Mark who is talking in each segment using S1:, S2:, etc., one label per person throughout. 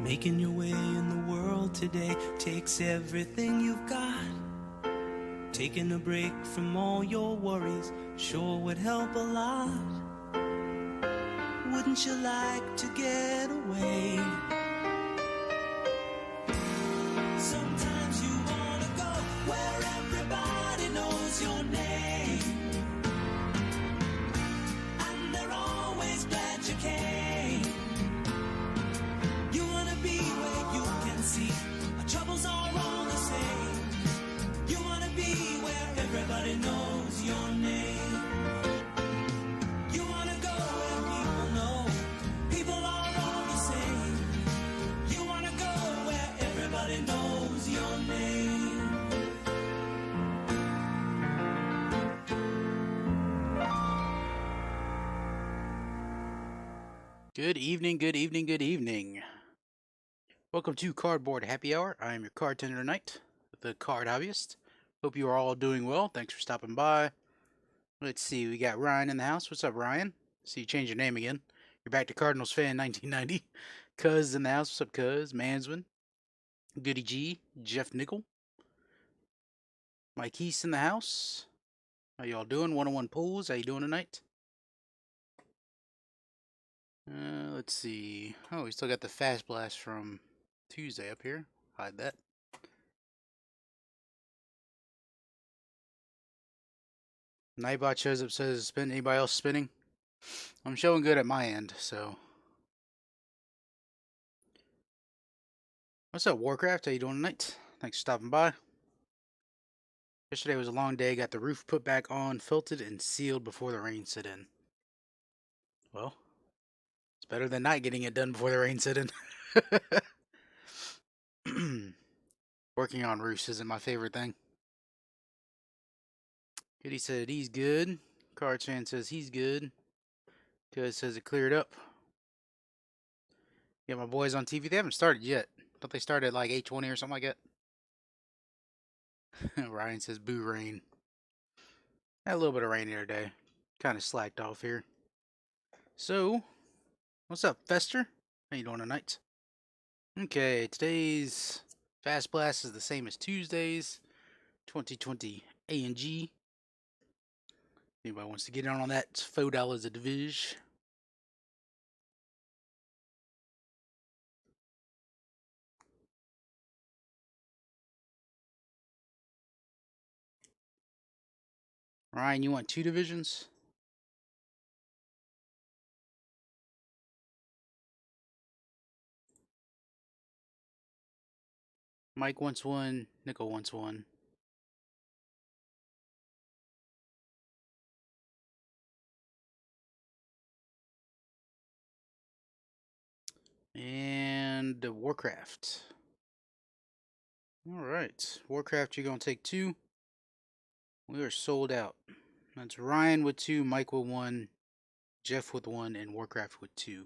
S1: Making your way in the world today takes everything you've got. Taking a break from all your worries sure would help a lot. Wouldn't you like to get away? Sometimes you wanna go where everybody knows your name, and they're always glad you came. You wanna be where you can see our troubles are all the same. You wanna be where everybody knows your name. You wanna go where people know people are all the same. You wanna go where everybody knows your name.
S2: Good evening, good evening, good evening. Welcome to Cardboard Happy Hour. I am your card tender tonight, the Card Hobbyist. Hope you are all doing well. Thanks for stopping by. Let's see, we got Ryan in the house. What's up, Ryan? See, you changed your name again. You're back to Cardinals fan 1990. Cuz in the house. What's up, Cuz? Manswin. Goody G. Jeff Nickel. Mike East in the house. How y'all doing? One-on-one pools. How you doing tonight? Let's see. Oh, we still got the Fast Blast from Tuesday up here. Hide that. Nightbot shows up, says spin. Anybody else spinning? I'm showing good at my end, so. What's up, Warcraft? How you doing tonight? Thanks for stopping by. Yesterday was a long day. Got the roof put back on, filtered, and sealed before the rain set in. Well, it's better than not getting it done before the rain set in. Working on roofs isn't my favorite thing. Goody said he's good. Card fan says he's good. Cuz says it cleared up. Yeah, my boys on TV, they haven't started yet. Don't they start at like 8:20 or something like that? Ryan says boo rain. Had a little bit of rain here today. Kind of slacked off here. So, what's up, Fester? How you doing tonight? Okay, today's Fast Blast is the same as Tuesday's. 2020 A&G. Anybody wants to get in on that? It's $4 a division. Ryan, you want 2 divisions? Mike wants 1. Nickel wants 1. And Warcraft. Alright. Warcraft, you're going to take 2. We are sold out. That's Ryan with 2, Mike with 1, Jeff with 1, and Warcraft with 2.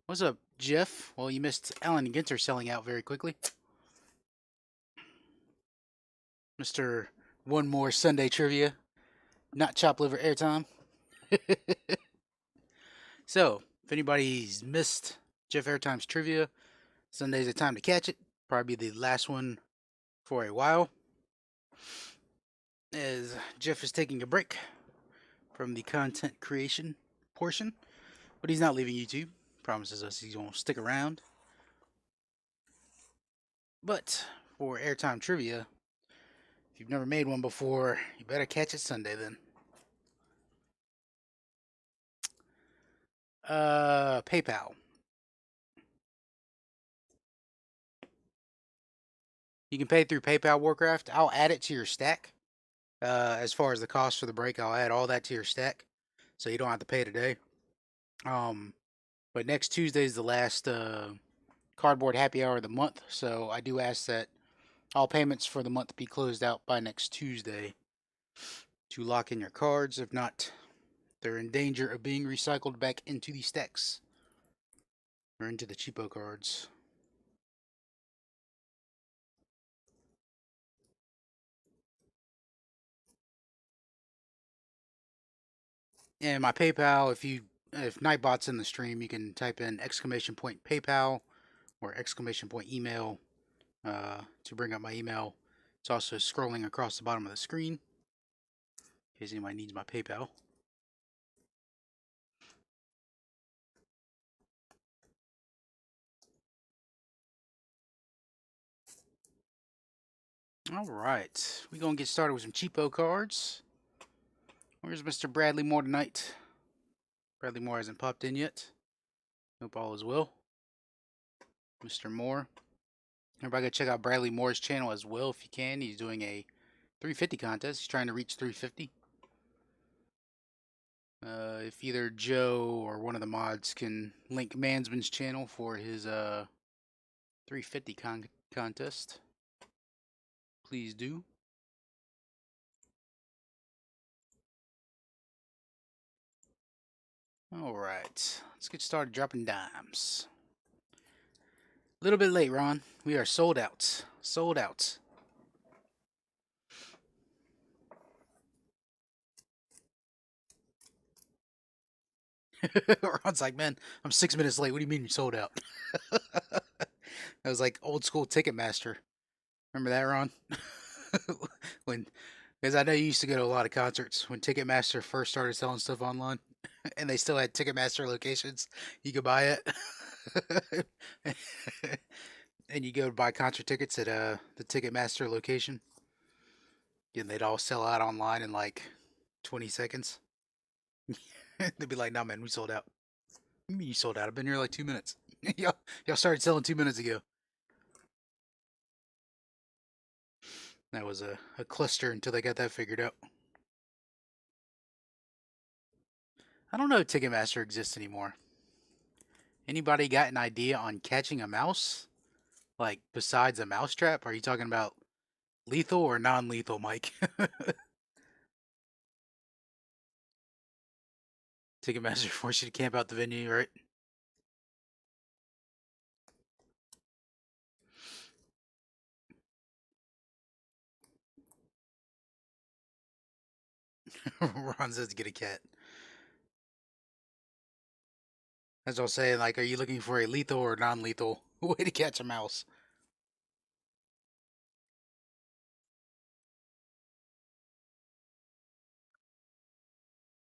S2: What's up, Jeff? Well, you missed Alan Ginter selling out very quickly. Mr. One More Sunday Trivia. Not chop liver airtime. So, if anybody's missed Jeff Airtime's trivia, Sunday's the time to catch it. Probably the last one for a while. As Jeff is taking a break from the content creation portion. But he's not leaving YouTube. Promises us he's going to stick around. But for airtime trivia, if you've never made one before, you better catch it Sunday then. PayPal. You can pay through PayPal, Warcraft. I'll add it to your stack. As far as the cost for the break, I'll add all that to your stack, so you don't have to pay today. But next Tuesday is the last cardboard happy hour of the month, so I do ask that all payments for the month be closed out by next Tuesday to lock in your cards. If not, they're in danger of being recycled back into the stacks or into the cheapo cards. And my PayPal, if Nightbot's in the stream, you can type in !PayPal or !email to bring up my email. It's also scrolling across the bottom of the screen in case anybody needs my PayPal. All right, we're gonna get started with some cheapo cards. Where's Mr. Bradley Moore tonight? Bradley Moore hasn't popped in yet. Hope all is well. Mr. Moore. Everybody go check out Bradley Moore's channel as well if you can. He's doing a 350 contest. He's trying to reach 350. If either Joe or one of the mods can link Mansman's channel for his 350 contest, please do. All right, let's get started dropping dimes. A little bit late, Ron. We are sold out. Sold out. Ron's like, man, I'm 6 minutes late. What do you mean you sold out? That was like old school Ticketmaster. Remember that, Ron? when, because I know you used to go to a lot of concerts when Ticketmaster first started selling stuff online, and they still had Ticketmaster locations. You could buy it, and you go buy concert tickets at the Ticketmaster location, and they'd all sell out online in like 20 seconds. They'd be like, "Nah, man, we sold out." You mean you sold out? I've been here like 2 minutes. y'all started selling 2 minutes ago. That was a cluster until they got that figured out. I don't know if Ticketmaster exists anymore. Anybody got an idea on catching a mouse? Like, besides a mousetrap? Are you talking about lethal or non-lethal, Mike? Ticketmaster forced you to camp out the venue, right? Ron says get a cat. That's what I'm saying. Like, are you looking for a lethal or non-lethal way to catch a mouse?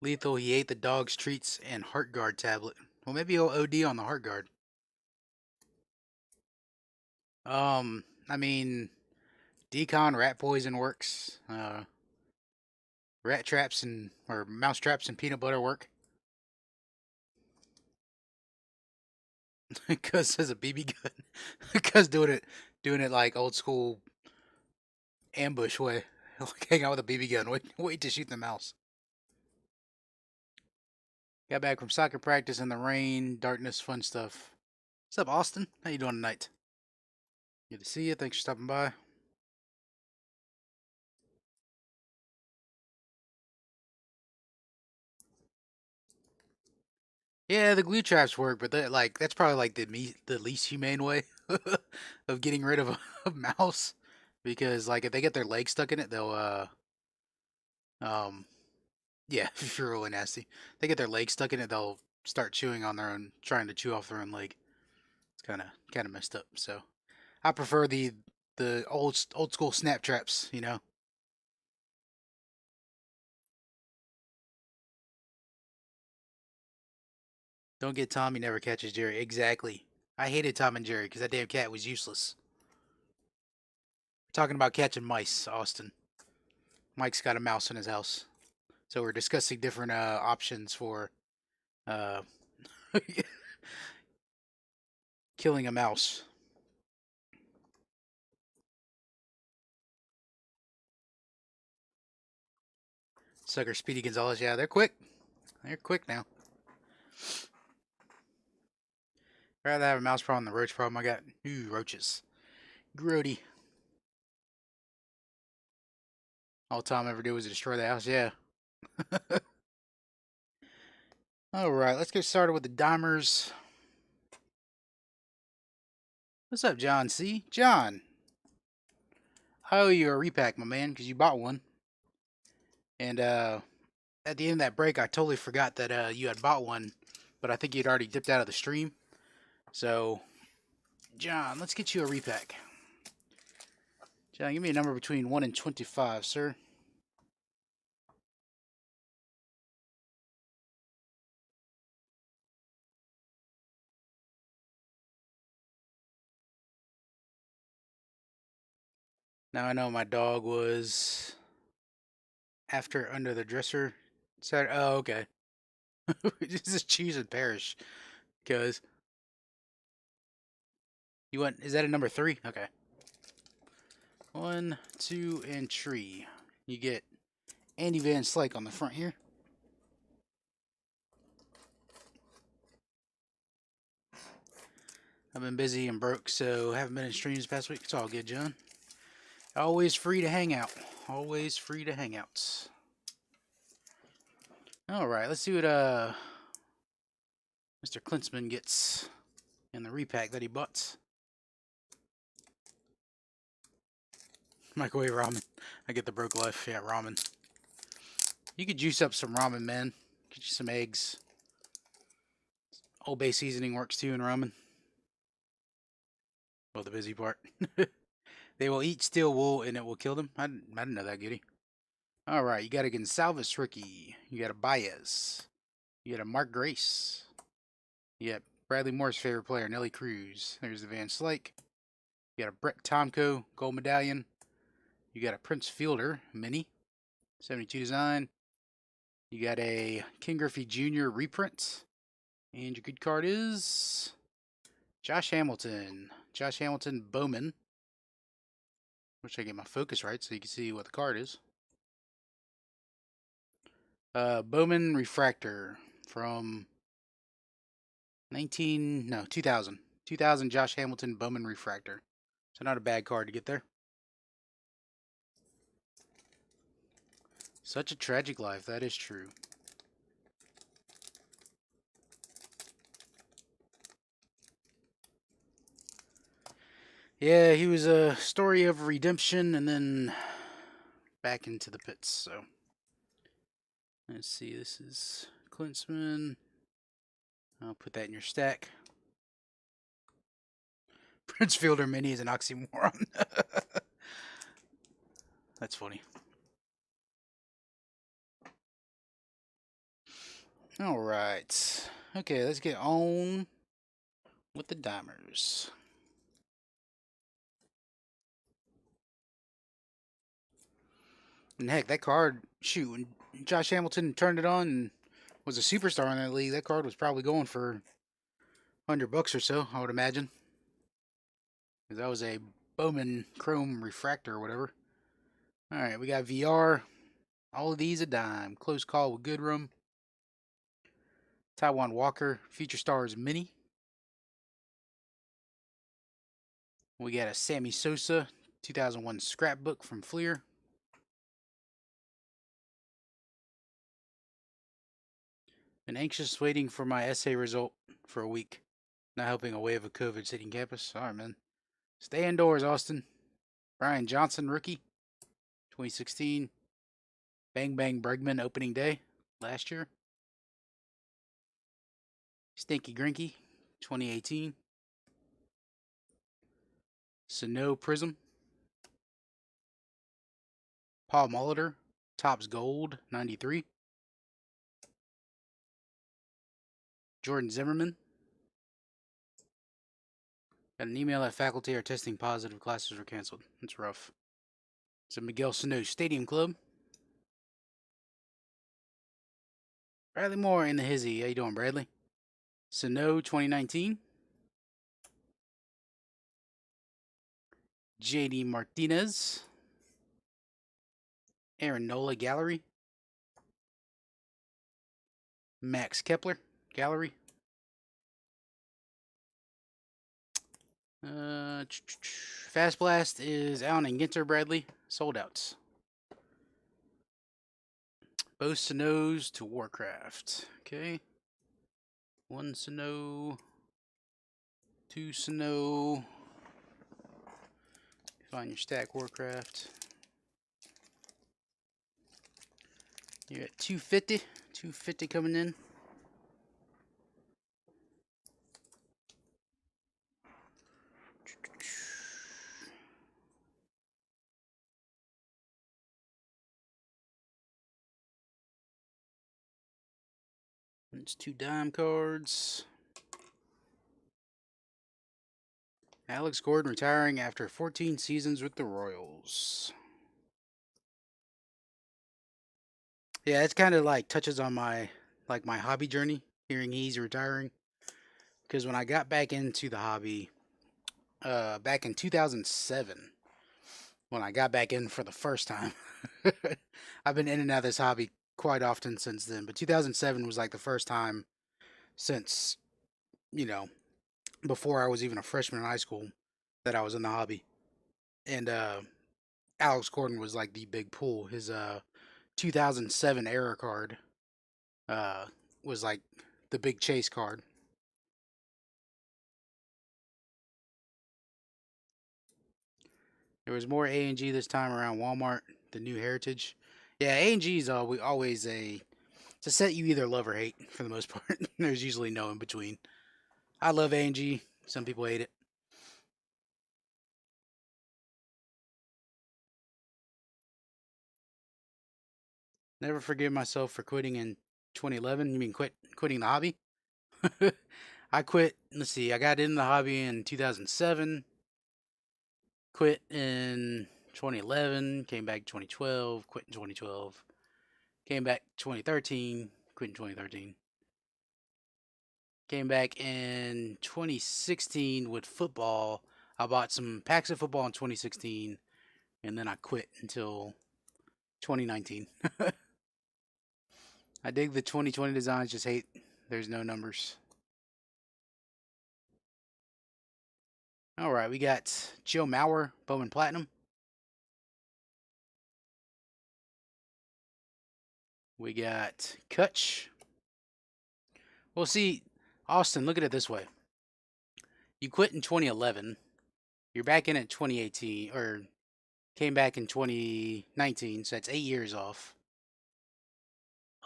S2: Lethal, he ate the dog's treats and heart guard tablet. Well, maybe he'll OD on the heart guard. I mean, decon rat poison works. Rat traps and or mouse traps and peanut butter work. Cuz has a BB gun. Cuz doing it like old school ambush way. Like hang out with a BB gun. Wait to shoot the mouse. Got back from soccer practice in the rain, darkness, fun stuff. What's up, Austin? How you doing tonight? Good to see you. Thanks for stopping by. Yeah, the glue traps work, but that's probably like the least humane way of getting rid of a mouse, because like if they get their leg stuck in it, they'll um yeah, if you're really nasty, they get their leg stuck in it, they'll start chewing on their own, trying to chew off their own leg. It's kind of messed up. So I prefer the old school snap traps. You know, don't get Tom, he never catches Jerry. Exactly. I hated Tom and Jerry because that damn cat was useless. We're talking about catching mice, Austin. Mike's got a mouse in his house. So we're discussing different options for uh, killing a mouse. Sucker Speedy Gonzalez, yeah, they're quick. They're quick now. I'd rather have a mouse problem than a roach problem. I got roaches. Grody. All Tom ever did was destroy the house. Yeah. All right, let's get started with the dimers. What's up, John C? John, I owe you a repack, my man, because you bought one. And at the end of that break, I totally forgot that you had bought one, but I think you'd already dipped out of the stream. So John, let's get you a repack. John, give me a number between 1 and 25, sir. Now I know my dog was after under the dresser. Saturday. Oh, okay. Just choose and perish. Because you want, is that a number 3? Okay. 1, 2, and 3. You get Andy Van Slyke on the front here. I've been busy and broke, so haven't been in streams this past week. It's all good, John. Always free to hang out. Always free to hang out. Alright, let's see what Mr. Klinsman gets in the repack that he bought. Microwave ramen. I get the broke life. Yeah, ramen. You could juice up some ramen, man. Get you some eggs. Old Bay seasoning works too in ramen. Well, the busy part. They will eat steel wool and it will kill them. I didn't know that, Goody. Alright, you got a Gonsalves rookie. You got a Baez. You got a Mark Grace. You got Bradley Moore's favorite player, Nelly Cruz. There's the Van Slyke. You got a Brett Tomko gold medallion. You got a Prince Fielder mini, 72 design. You got a King Griffey Jr. reprint. And your good card is Josh Hamilton. Josh Hamilton Bowman. Wish I get my focus right so you can see what the card is. Bowman Refractor from 2000. 2000 Josh Hamilton Bowman Refractor. So not a bad card to get there. Such a tragic life, that is true. Yeah, he was a story of redemption and then back into the pits, so. Let's see, this is Klinsman. I'll put that in your stack. Prince Fielder Mini is an oxymoron. That's funny. Alright. Okay, let's get on with the dimers. And heck, that card, shoot, when Josh Hamilton turned it on and was a superstar in that league, that card was probably going for $100 or so, I would imagine. Because that was a Bowman Chrome Refractor or whatever. Alright, we got VR. All of these a dime. Close Call with Goodrum. Taiwan Walker, Future Stars Mini. We got a Sammy Sosa, 2001 Scrapbook from Fleer. Been anxious waiting for my essay result for a week. Not helping a wave of COVID hitting campus. Sorry, man. Stay indoors, Austin. Brian Johnson, rookie, 2016. Bang Bang Bregman, opening day, last year. Stinky Grinky, 2018. Sano Prism. Paul Molitor, Topps Gold, 93. Jordan Zimmerman. Got an email that faculty are testing positive, classes were canceled. It's rough. It's a Miguel Sano Stadium Club. Bradley Moore in the hizzy. How you doing, Bradley? Sano 2019. JD Martinez. Aaron Nola Gallery. Max Kepler Gallery. Fast Blast is Allen and Ginter Bradley. Sold out. Both Sanos to Warcraft. Okay. 1 Sano. 2 Sano. Find your stack Warcraft. You're at 250. 250 coming in. It's 2 dime cards. Alex Gordon retiring after 14 seasons with the Royals. Yeah, it's kind of like touches on my hobby journey, hearing he's retiring. Because when I got back into the hobby, back in 2007, when I got back in for the first time, I've been in and out of this hobby quite often since then. But 2007 was like the first time since, you know, before I was even a freshman in high school that I was in the hobby. And Alex Gordon was like the big pull. His 2007 error card uh, was like the big chase card. There was more A&G this time around Walmart, the new Heritage. Yeah, A&G is always it's a set you either love or hate for the most part. There's usually no in between. I love A&G. Some people hate it. Never forgive myself for quitting in 2011. You mean quitting the hobby? I quit. Let's see. I got in the hobby in 2007. Quit in 2011. Came back 2012. Quit in 2012. Came back 2013. Quit in 2013. Came back in 2016 with football. I bought some packs of football in 2016, and then I quit until 2019. I dig the 2020 designs, just hate there's no numbers. All right, we got Joe Mauer, Bowman Platinum. We got Kutch. Well, see, Austin, look at it this way. You quit in 2011. You're back in at 2018, or came back in 2019, so that's 8 years off.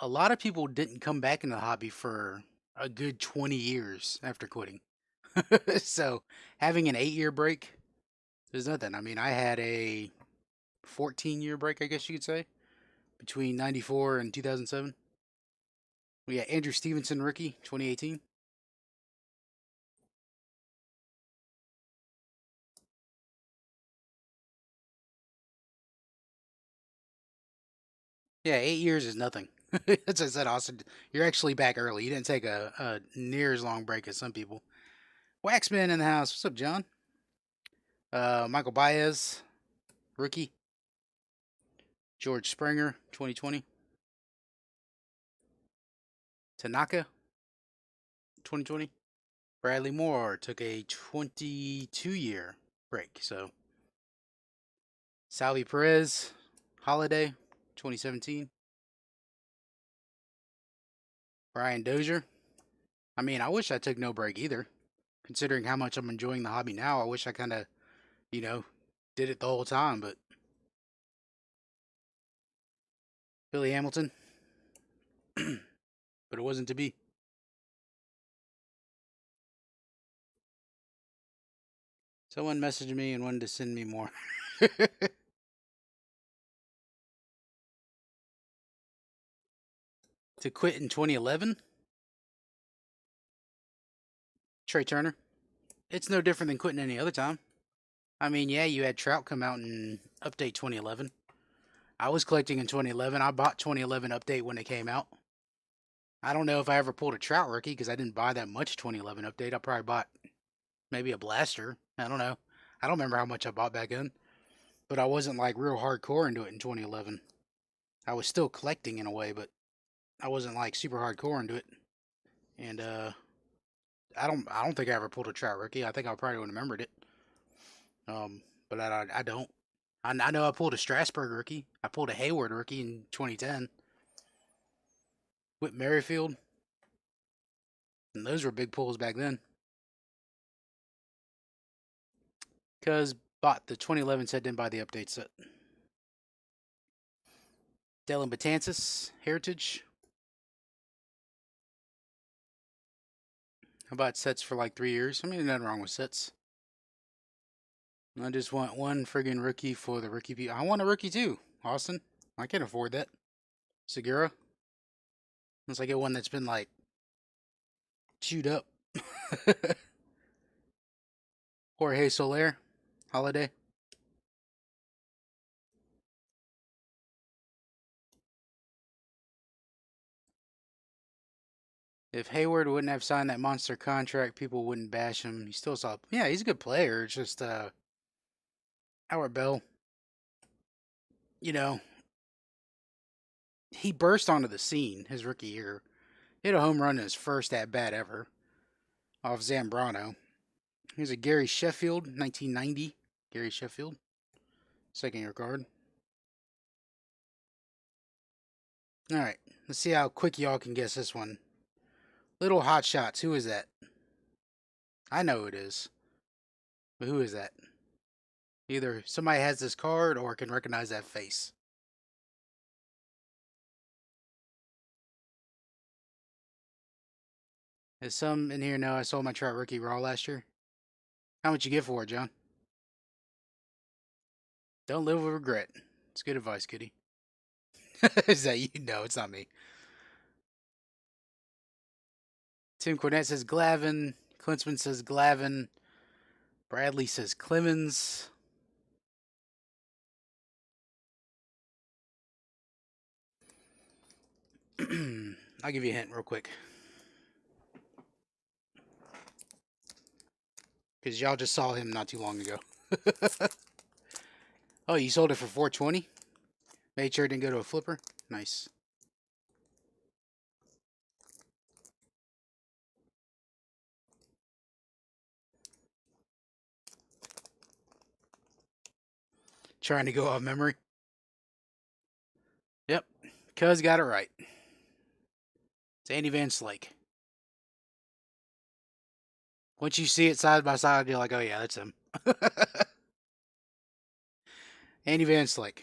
S2: A lot of people didn't come back into the hobby for a good 20 years after quitting. So having an 8 year break is nothing. I mean, I had a 14-year break, I guess you could say, between 94 and 2007. We got Andrew Stevenson, rookie, 2018. Yeah, 8 years is nothing. As I said, Austin, you're actually back early. You didn't take a near as long break as some people. Waxman in the house. What's up, John? Michael Baez, rookie. George Springer, 2020. Tanaka, 2020. Bradley Moore took a 22-year break. So, Salvi Perez, Holiday, 2017. Brian Dozier. I mean, I wish I took no break either. Considering how much I'm enjoying the hobby now, I wish I kind of, you know, did it the whole time. But Billy Hamilton, but it wasn't to be. Someone messaged me and wanted to send me more. To quit in 2011, Trey Turner. It's no different than quitting any other time. I mean, yeah, you had Trout come out and update 2011. I was collecting in 2011. I bought 2011 update when it came out. I don't know if I ever pulled a Trout rookie because I didn't buy that much 2011 update. I probably bought maybe a blaster. I don't know. I don't remember how much I bought back then, but I wasn't like real hardcore into it in 2011. I was still collecting in a way, but I wasn't like super hardcore into it. And I don't think I ever pulled a Trout rookie. I think I probably would have remembered it. But I don't. I know I pulled a Strasburg rookie. I pulled a Hayward rookie in 2010. Whit Merrifield, and those were big pulls back then. Because bought the 2011 set, didn't buy the update set. Dylan Betances, Heritage. I bought sets for like 3 years. I mean, nothing wrong with sets. I just want one friggin' rookie for the rookie. I want a rookie too, Austin. I can't afford that. Segura. Unless I get one that's been like Chewed up. Jorge Soler. Holiday. If Hayward wouldn't have signed that monster contract, people wouldn't bash him. He still saw. Yeah, he's a good player. It's just Howard Bell. You know, he burst onto the scene his rookie year. Hit a home run in his first at bat ever off Zambrano. Here's a Gary Sheffield, 1990. Gary Sheffield, second year card. All right, let's see how quick y'all can guess this one. Little Hot Shots. Who is that? I know who it is, but who is that? Either somebody has this card or can recognize that face. Is some in here know I sold my Trout rookie raw last year? How much you get for it, John? Don't live with regret. It's good advice, Kitty. Is that you? No, it's not me. Tim Cornette says Glavin. Klinsman says Glavin. Bradley says Clemens. I'll give you a hint real quick. Because y'all just saw him not too long ago. Oh, you sold it for $420? Made sure it didn't go to a flipper? Nice. Trying to go off memory. Yep. Cuz got it right. It's Andy Van Slyke. Once you see it side by side, you're like, oh yeah, that's him. Andy Van Slyke.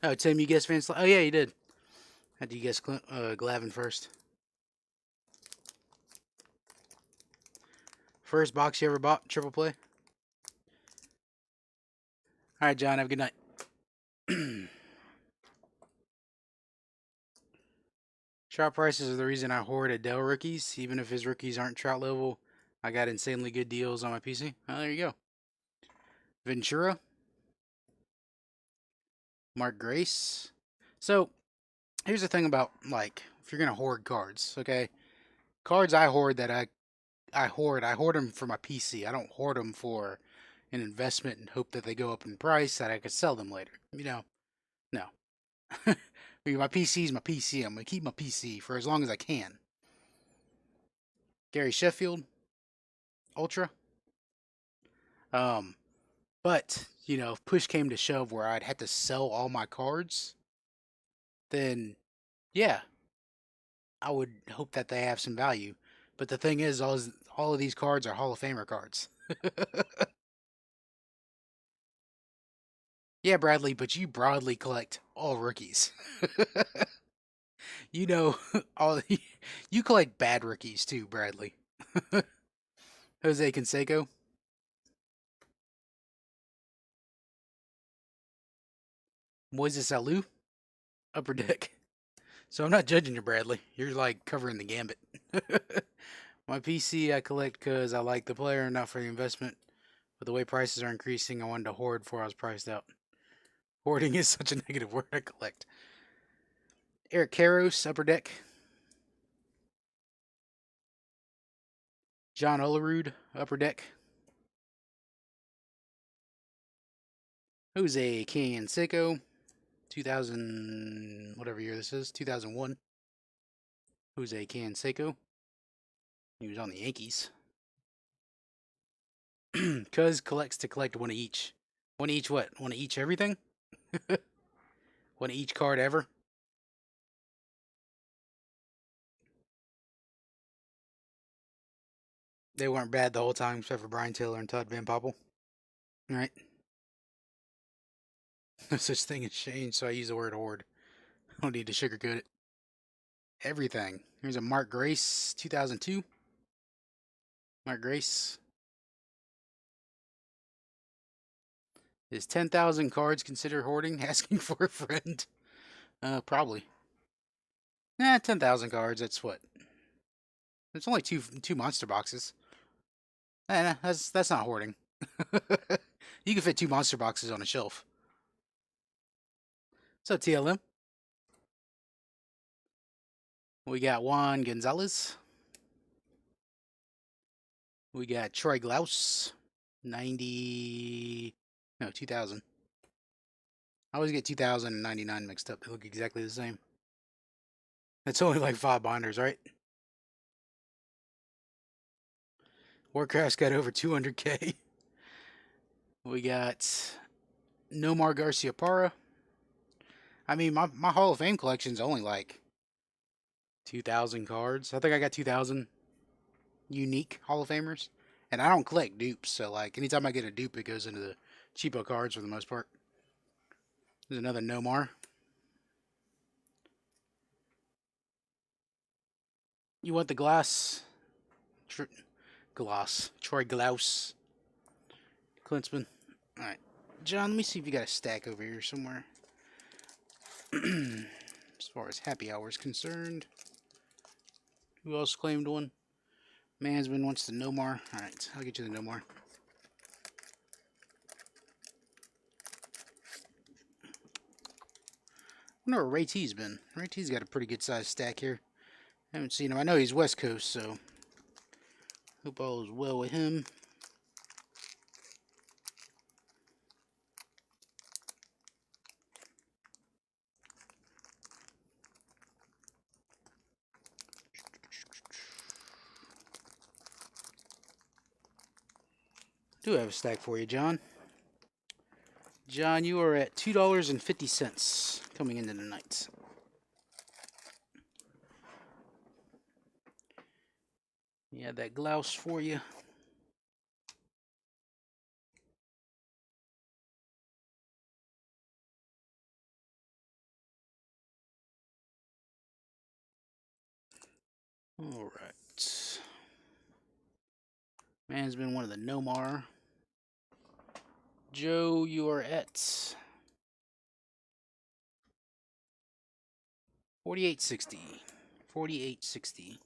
S2: Oh, Tim, you guessed Van Slyke? Oh yeah, you did. How did you guess Glavin first? First box you ever bought, triple play? Alright, John, have a good night. Trout prices are the reason I hoard Adele rookies. Even if his rookies aren't Trout level, I got insanely good deals on my PC. Oh, there you go. Ventura. Mark Grace. So, here's the thing about, like, if you're going to hoard cards, okay? Cards I hoard that I hoard them for my PC. I don't hoard them for an investment and hope that they go up in price that I could sell them later. You know, no. My PC is my PC. I'm going to keep my PC for as long as I can. Gary Sheffield, Ultra. But, you know, if push came to shove where I'd have to sell all my cards, then, yeah, I would hope that they have some value. But the thing is, all of these cards are Hall of Famer cards. Yeah, Bradley, but you broadly collect all rookies. You know, all you collect bad rookies too, Bradley. Jose Canseco. Moises Alou. Upper Deck. So I'm not judging you, Bradley. You're like covering the gambit. My PC I collect because I like the player, not for the investment. But the way prices are increasing, I wanted to hoard before I was priced out. Hoarding is such a negative word. I collect. Eric Karros, Upper Deck. John Olerud, Upper Deck. Jose Canseco, 2000, whatever year this is, 2001. Jose Canseco. He was on the Yankees. Cuz collects to collect one of each. One of each what? One of each everything? One of each card ever? They weren't bad the whole time except for Brian Taylor and Todd Van Poppel. Right? No such thing as change, so I use the word hoard. I don't need to sugarcoat it. Everything. Here's a Mark Grace, 2002. Mark Grace. Is 10,000 cards considered hoarding? Asking for a friend. Probably. 10,000 cards. That's what. It's only two monster boxes. Nah, that's not hoarding. You can fit two monster boxes on a shelf. So TLM, we got Juan Gonzalez. We got Troy Glaus, 90. No, 2000. I always get 2000 and 99 mixed up. They look exactly the same. It's only like 5 binders, right? Warcraft's got over 200K. We got Nomar Garcia Parra. I mean, my Hall of Fame collection's only like 2,000 cards. I think I got 2,000 unique Hall of Famers. And I don't collect dupes, so like anytime I get a dupe, it goes into the cheapo cards for the most part. There's another Nomar. You want the glass? Gloss. Troy Glaus. Klinsman. Alright. John, let me see if you got a stack over here somewhere. As far as happy hour is concerned. Who else claimed one? Mansman wants the Nomar. Alright, I'll get you the Nomar. I wonder where Ray T's been. Ray T's got a pretty good sized stack here. Haven't seen him. I know he's West Coast, so hope all is well with him. Do have a stack for you, John. John, you are at $2.50 coming into the night. Yeah, that Glaus for you. All right. Man's been one of the Nomar. Joe, you are at 48.60. 48.60.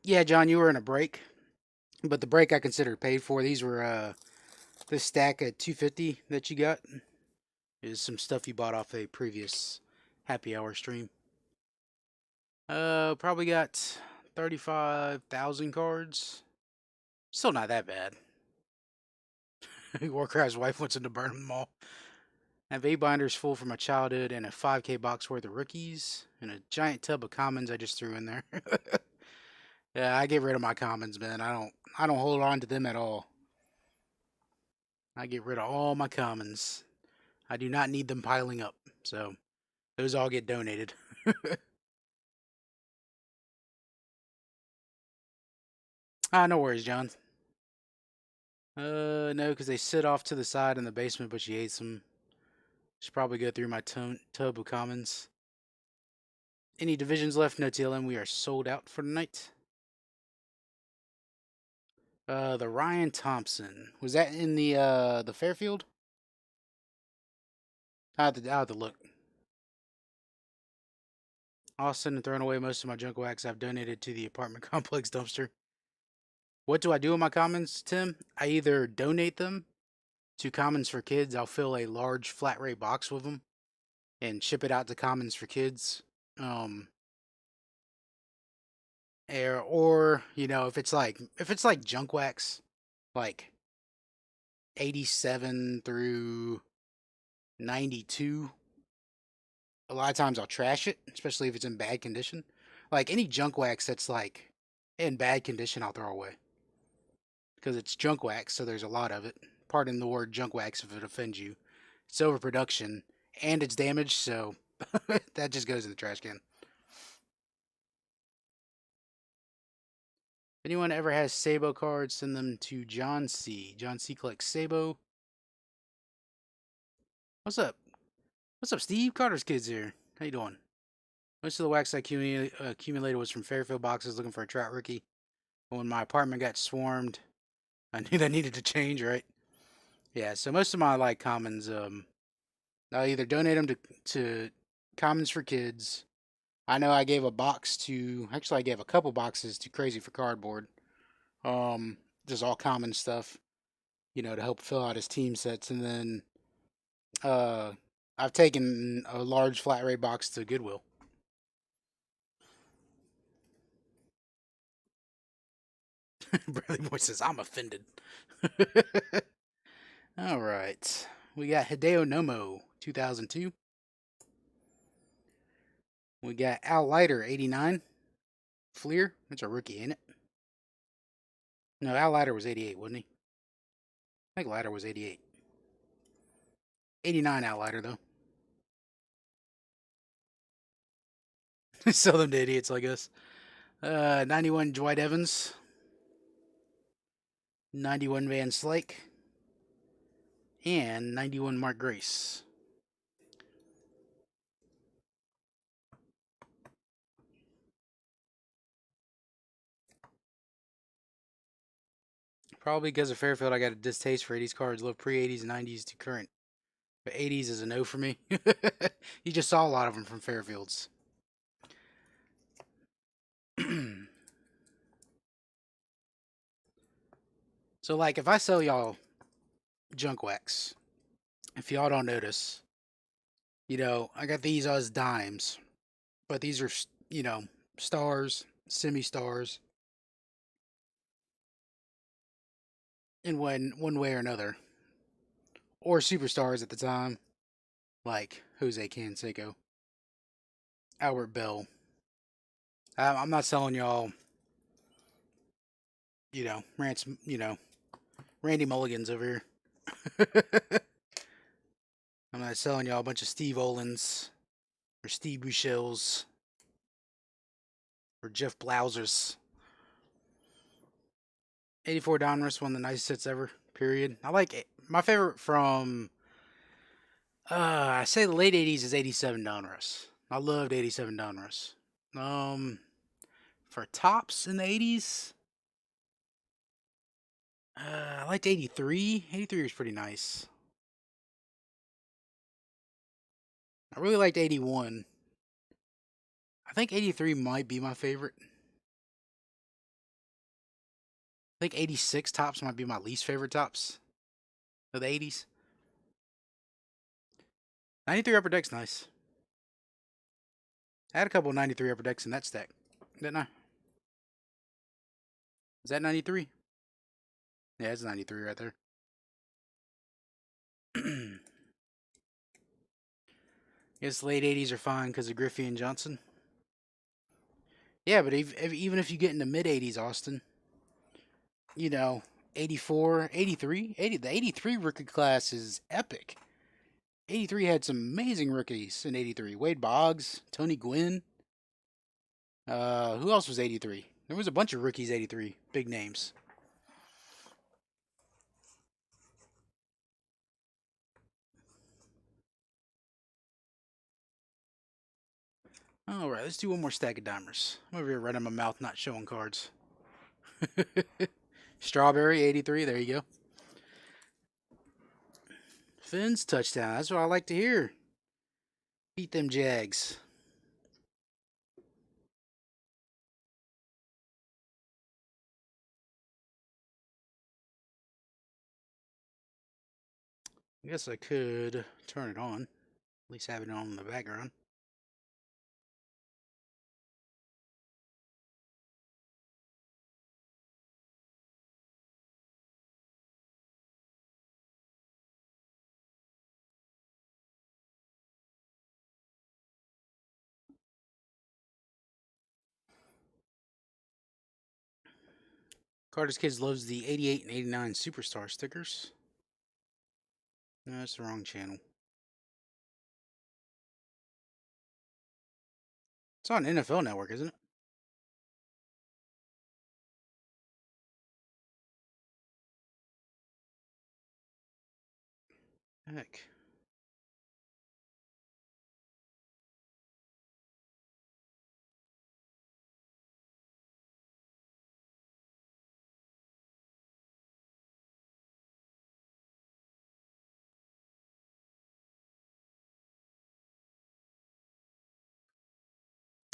S2: Yeah, John, you were in a break, but the break I considered paid for. These were this stack at 250 that you got is some stuff you bought off a previous happy hour stream. Probably got 35,000 cards. Still not that bad. Warcraft's wife wants him to burn them all. I have 8 binders full from my childhood and a 5K box worth of rookies and a giant tub of commons I just threw in there. Yeah, I get rid of my commons, man. I don't hold on to them at all. I get rid of all my commons. I do not need them piling up. So those all get donated. No worries, John. No, because they sit off to the side in the basement, but she hates them. Should probably go through my tub of commons. Any divisions left? No TLM. We are sold out for the night. The Ryan Thompson. Was that in the Fairfield? I'll have to look. Austin and thrown away most of my junk wax I've donated to the apartment complex dumpster. What do I do with my commons, Tim? I either donate them to Commons for Kids. I'll fill a large flat rate box with them and ship it out to Commons for Kids. Or you know, if it's like junk wax, like 87 through 92, a lot of times I'll trash it, especially if it's in bad condition. Like any junk wax that's like in bad condition, I'll throw away because it's junk wax, so there's a lot of it. Pardon the word junk wax if it offends you. It's overproduction and it's damaged, so that just goes in the trash can. If anyone ever has Sabo cards, send them to John C. John C collects Sabo. What's up? What's up, Steve? Carter's kids here. How you doing? Most of the wax I accumulated was from Fairfield boxes looking for a trout rookie. But when my apartment got swarmed, I knew that needed to change, right? Yeah, so most of my like commons, I'll either donate them to commons for kids. I know I gave a box to, actually, I gave a couple boxes to Crazy for Cardboard. Um, just all common stuff, to help fill out his team sets. And then uh, I've taken a large flat rate box to Goodwill. Bradley Boy says, I'm offended. All right. We got Hideo Nomo, 2002. We got Al Leiter, 89. Fleer, that's a rookie, ain't it? No, Al Leiter was 88, wasn't he? I think Leiter was 88. 89 Al Leiter, though. Sell them to idiots like us. 91 Dwight Evans. 91 Van Slyke. And 91 Mark Grace. Probably because of Fairfield, I got a distaste for 80s cards. Love pre 80s and 90s to current. But 80s is a no for me. You just saw a lot of them from Fairfields. So, like, if I sell y'all junk wax, if y'all don't notice, I got these as dimes, but these are, stars, semi stars, in one way or another, or superstars at the time, like Jose Canseco, Albert Bell. I'm not selling y'all, Randy Mulligans over here. I'm not selling y'all a bunch of Steve Olins or Steve Buchels or Jeff Blausers. 84 Donruss, one of the nicest hits ever. Period. I like it. My favorite from I say the late 80s is 87 Donruss. I loved 87 Donruss. For tops in the 80s, I liked 83. 83 was pretty nice. I really liked 81. I think 83 might be my favorite. I think 86 tops might be my least favorite tops of the 80s. 93 upper deck's nice. I had a couple of 93 upper decks in that stack, didn't I? Is that 93? Yeah, it's 93 right there. I guess late 80s are fine because of Griffey and Johnson. Yeah, but even if you get into mid 80s, Austin, 84, 83, 80, the 83 rookie class is epic. 83 had some amazing rookies in 83. Wade Boggs, Tony Gwynn. Who else was 83? There was a bunch of rookies 83, big names. All right, let's do one more stack of dimers. I'm over here running my mouth, not showing cards. Strawberry 83, there you go. Finn's touchdown. That's what I like to hear. Beat them Jags. I guess I could turn it on. At least have it on in the background. Carter's Kids loves the 88 and 89 Superstar stickers. No, that's the wrong channel. It's on NFL Network, isn't it? Heck.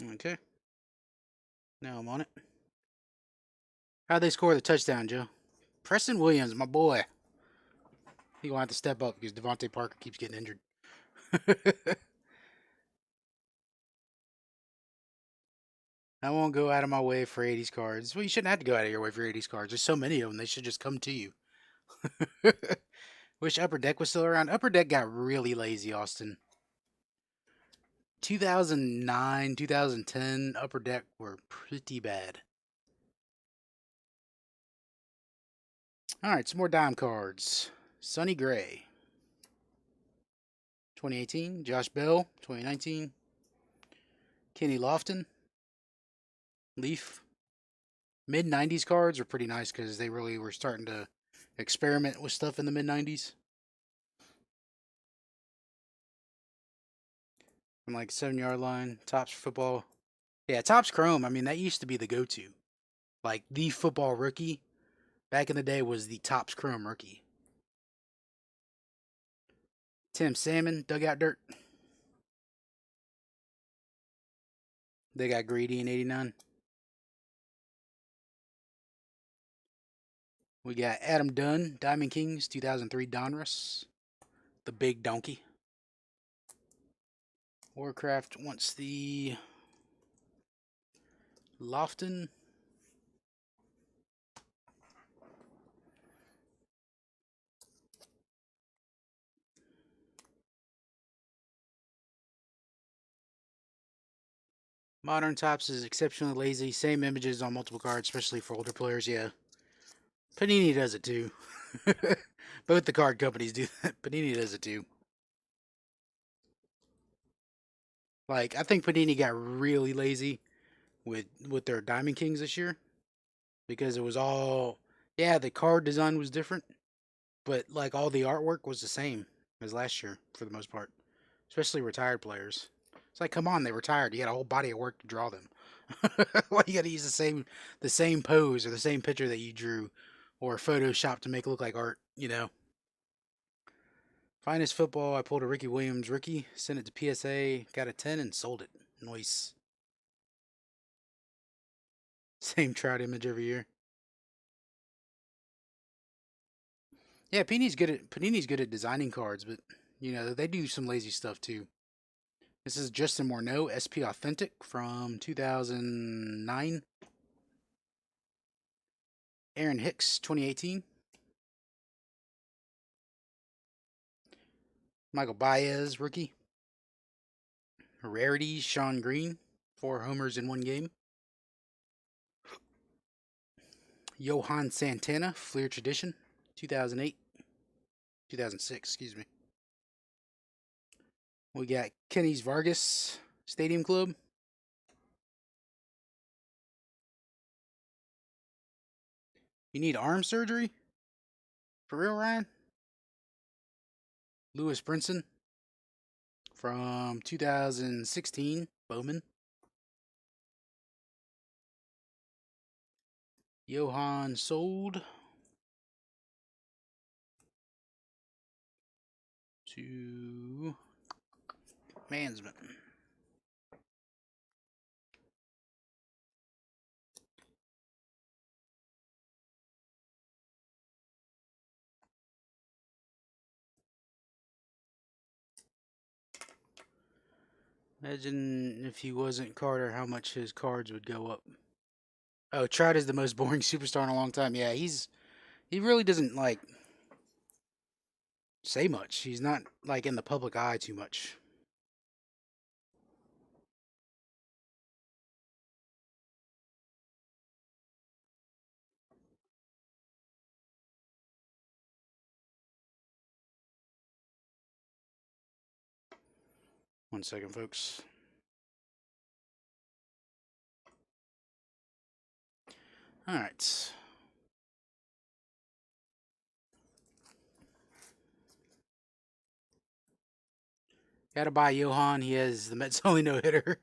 S2: Okay. Now I'm on it. How'd they score the touchdown, Joe? Preston Williams, my boy. He gonna have to step up because Devontae Parker keeps getting injured. I won't go out of my way for 80s cards. Well, you shouldn't have to go out of your way for 80s cards. There's so many of them, they should just come to you. Wish Upper Deck was still around. Upper Deck got really lazy, Austin. 2009, 2010, Upper Deck were pretty bad. All right, some more dime cards. Sonny Gray, 2018. Josh Bell, 2019. Kenny Lofton, Leaf. Mid 90s cards are pretty nice because they really were starting to experiment with stuff in the mid 90s. From like 7 yard line, Tops football. Yeah, Tops Chrome. I mean, that used to be the go to. Like the football rookie back in the day was the Tops Chrome rookie. Tim Salmon, Dugout Dirt. They got greedy in 89. We got Adam Dunn, Diamond Kings, 2003 Donruss. The big donkey. Warcraft wants the Lofton. Modern Tops is exceptionally lazy. Same images on multiple cards, especially for older players. Yeah. Panini does it too. Both the card companies do that. Panini does it too. Like, I think Panini got really lazy with their Diamond Kings this year because it was all, yeah, the card design was different, but like all the artwork was the same as last year for the most part, especially retired players. It's like, come on, they retired. You got a whole body of work to draw them. Why you got to use the same pose or the same picture that you drew, or Photoshop to make it look like art? You know. Finest football. I pulled a Ricky Williams rookie, sent it to PSA, got a 10 and sold it. Nice. Same trout image every year. Yeah, Panini's good at designing cards, but you know they do some lazy stuff too. This is Justin Morneau, SP Authentic from 2009. Aaron Hicks, 2018. Michael Baez, rookie. Rarities, Sean Green, 4 homers in 1 game. Johan Santana, Fleer Tradition, 2008. 2006, excuse me. We got Kenny's Vargas, Stadium Club. You need arm surgery? For real, Ryan? Lewis Brinson from 2016, Bowman. Johan sold to Mansman. Imagine if he wasn't Carter, how much his cards would go up. Oh, Trout is the most boring superstar in a long time. Yeah, he really doesn't like say much. He's not like in the public eye too much. One second, folks. All right. Gotta buy Johan. He has the Mets' only no hitter.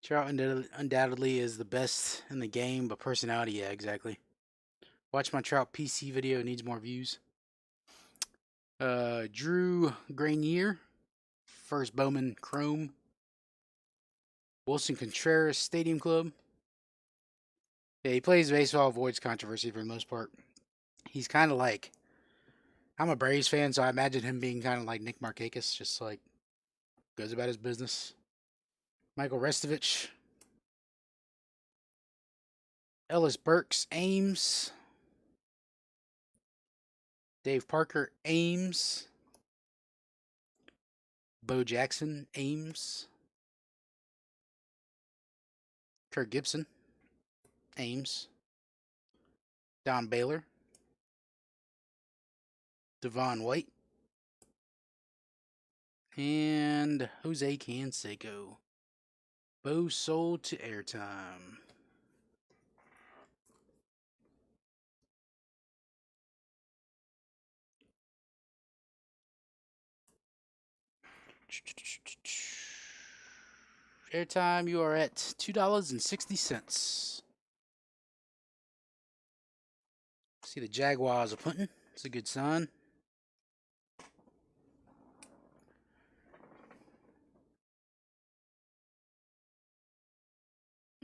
S2: Trout undoubtedly is the best in the game, but personality, yeah, exactly. Watch my Trout PC video. Needs more views. Drew Granier, first Bowman Chrome. Wilson Contreras, Stadium Club. Yeah, he plays baseball, avoids controversy for the most part. He's kind of like, I'm a Braves fan, so I imagine him being kind of like Nick Markakis, just like goes about his business. Michael Restovich, Ellis Burks, Ames, Dave Parker, Ames, Bo Jackson, Ames, Kirk Gibson, Ames, Don Baylor, Devon White, and Jose Canseco. Bo sold to airtime. Airtime, you are at $2.60. See the Jaguars are punting. It's a good sign.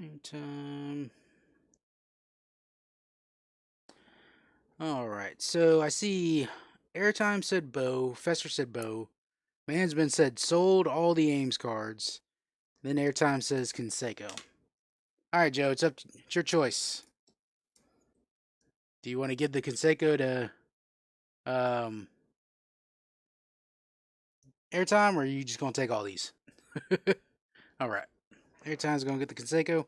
S2: Airtime. All right, so I see airtime said Bo, Fester said Bo, Mansman said sold all the Ames cards. Then airtime says Canseco. All right, Joe, it's your choice. Do you want to give the Canseco to airtime, or are you just gonna take all these? All right, airtime's gonna get the Canseco,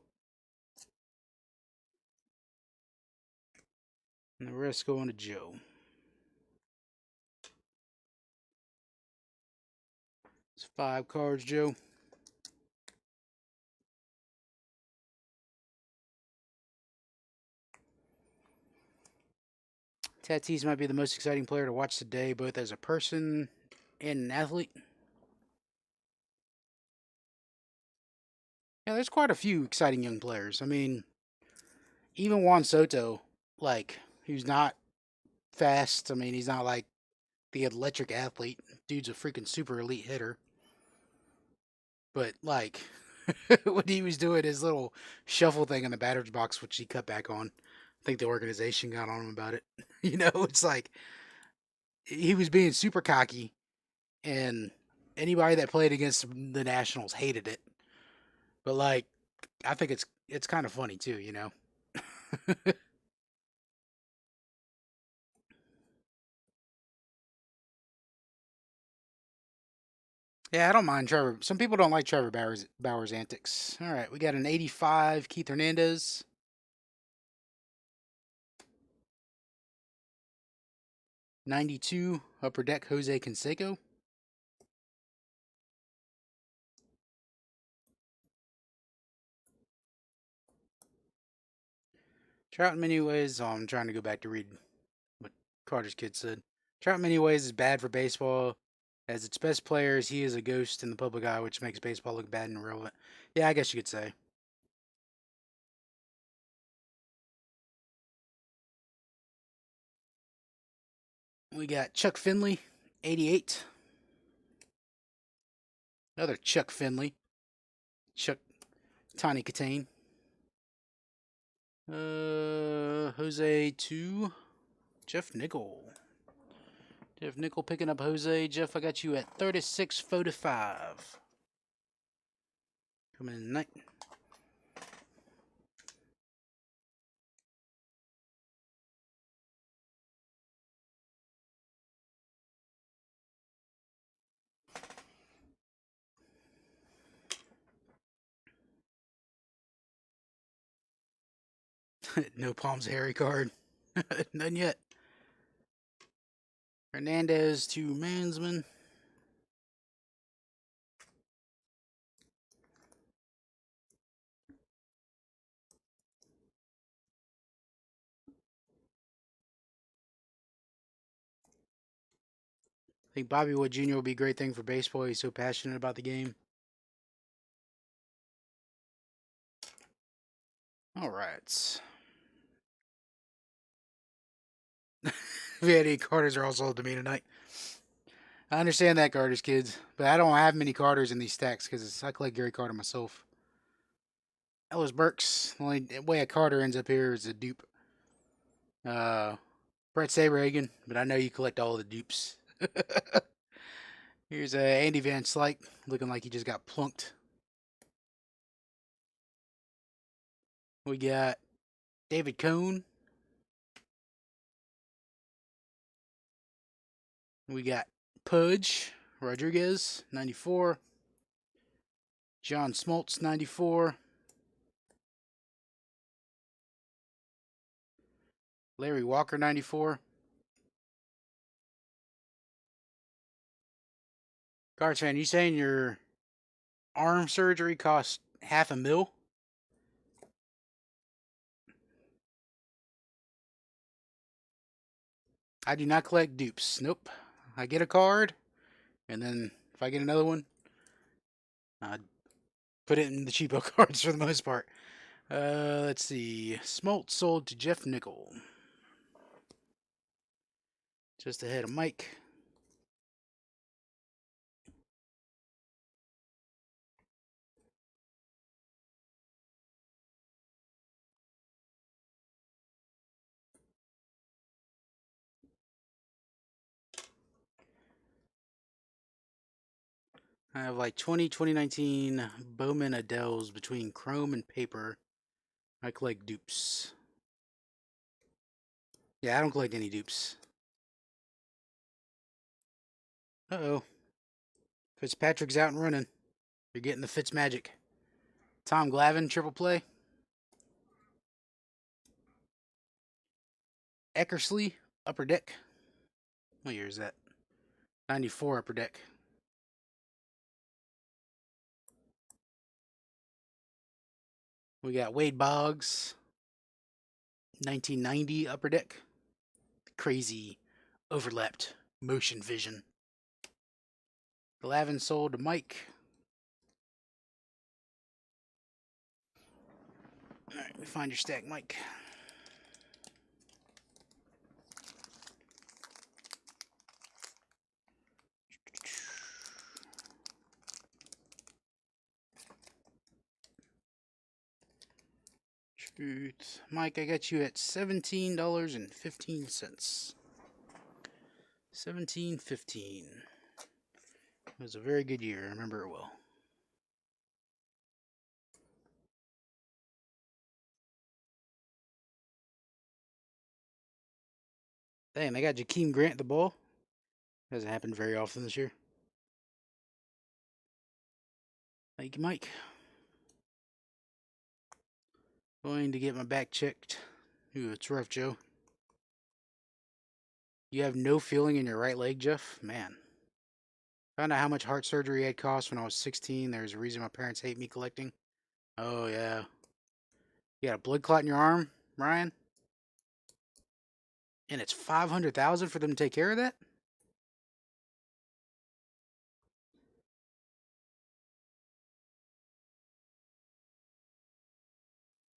S2: and the rest going to Joe. It's 5 cards, Joe. Tatis might be the most exciting player to watch today, both as a person and an athlete. Yeah, there's quite a few exciting young players. I mean, even Juan Soto, like, who's not fast. I mean, he's not like the electric athlete. Dude's a freaking super elite hitter. But, like, when he was doing his little shuffle thing in the batter's box, which he cut back on, I think the organization got on him about it. It's like he was being super cocky, and anybody that played against the Nationals hated it. But, like, I think it's kind of funny too. Yeah, I don't mind Trevor. Some people don't like Trevor Bauer's antics. All right, we got an 85 Keith Hernandez. 92 Upper Deck Jose Canseco. Trout in many ways, I'm trying to go back to read what Carter's kid said. Trout in many ways is bad for baseball. As its best players, he is a ghost in the public eye, which makes baseball look bad and irrelevant. Yeah, I guess you could say. We got Chuck Finley, 88. Another Chuck Finley. Chuck Tawny Katane. Jose to Jeff Nickel. Jeff Nickel picking up Jose. Jeff, I got you at 36.45. Coming in tonight. No Palms Harry card. None yet. Hernandez to Mansman. I think Bobby Wood Jr. will be a great thing for baseball. He's so passionate about the game. All right. Vandy Carters are also to me tonight. I understand that, Carter's kids, but I don't have many Carters in these stacks because I collect Gary Carter myself. Ellis Burks. The only way a Carter ends up here is a dupe. Brett Saberhagen, but I know you collect all the dupes. Here's Andy Van Slyke, looking like he just got plunked. We got David Cohn. We got Pudge Rodriguez, 94. John Smoltz, 94. Larry Walker, 94. Cards fan, you saying your arm surgery cost $500,000? I do not collect dupes. Nope. I get a card, and then if I get another one, I put it in the cheapo cards for the most part. Let's see. Smolt sold to Jeff Nickel. Just ahead of Mike. I have like 2019 Bowman Adels between chrome and paper. I collect dupes. Yeah, I don't collect any dupes. Uh-oh. Fitzpatrick's out and running. You're getting the Fitz magic. Tom Glavine, triple play. Eckersley, upper deck. What year is that? 94 upper deck. We got Wade Boggs, 1990 upper deck. Crazy overlapped motion vision. Glavine sold to Mike. All right, let me find your stack, Mike. Truth. Mike, I got you at $17.15. $17.15. It was a very good year. I remember it well. Damn, they got Jakeem Grant the ball. Hasn't happened very often this year. Thank you, Mike. Going to get my back checked. Ooh, it's rough, Joe. You have no feeling in your right leg, Jeff? Man. Found out how much heart surgery had cost when I was 16. There's a reason my parents hate me collecting. Oh, yeah. You got a blood clot in your arm, Ryan? And it's $500,000 for them to take care of that?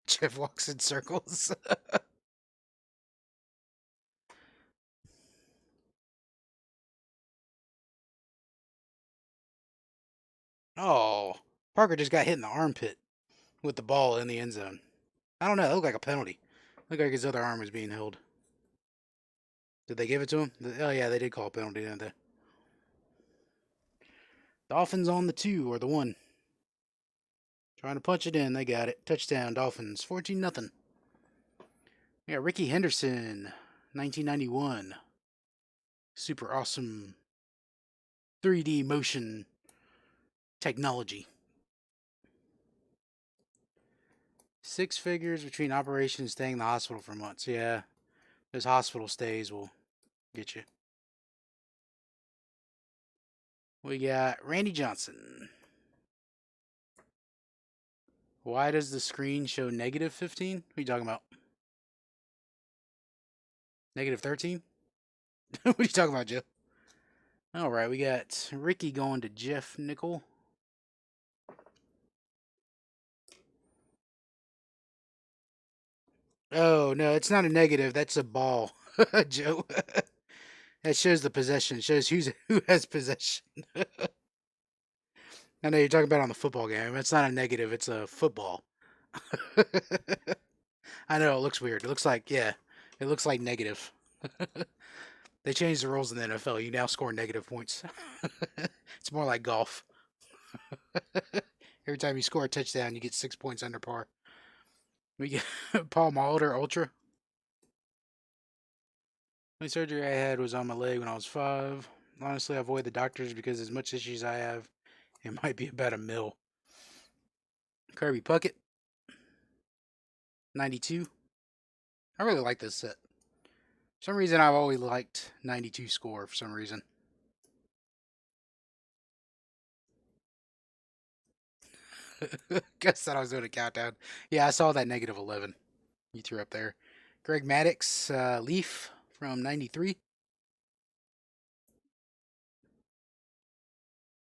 S2: Jeff walks in circles. Oh, Parker just got hit in the armpit with the ball in the end zone. I don't know. It looked like a penalty. It looked like his other arm was being held. Did they give it to him? Oh, yeah, they did call a penalty, didn't they? Dolphins on the 2 or the 1. Trying to punch it in. They got it. Touchdown, Dolphins. 14-0. Yeah, Ricky Henderson, 1991. Super awesome 3D motion technology. 6 figures between operations, staying in the hospital for months. Yeah, those hospital stays will get you. We got Randy Johnson. Why does the screen show negative 15? What are you talking about? Negative 13? What are you talking about, Jeff? All right, we got Ricky going to Jeff Nickel. Oh, no, it's not a negative. That's a ball, Joe. That shows the possession. It shows who has possession. I know you're talking about on the football game. It's not a negative. It's a football. I know, it looks weird. It looks like, yeah, it looks like negative. They changed the rules in the NFL. You now score negative points. It's more like golf. Every time you score a touchdown, you get 6 points under par. We get Paul Molitor Ultra. The only surgery I had was on my leg when I was 5. Honestly, I avoid the doctors because as much issues I have, it might be about a mil. Kirby Puckett, 92. I really like this set. For some reason, I've always liked 92 score for some reason. Guess that I was doing a countdown. Yeah, I saw that negative 11 you threw up there. Greg Maddox, Leaf from 93.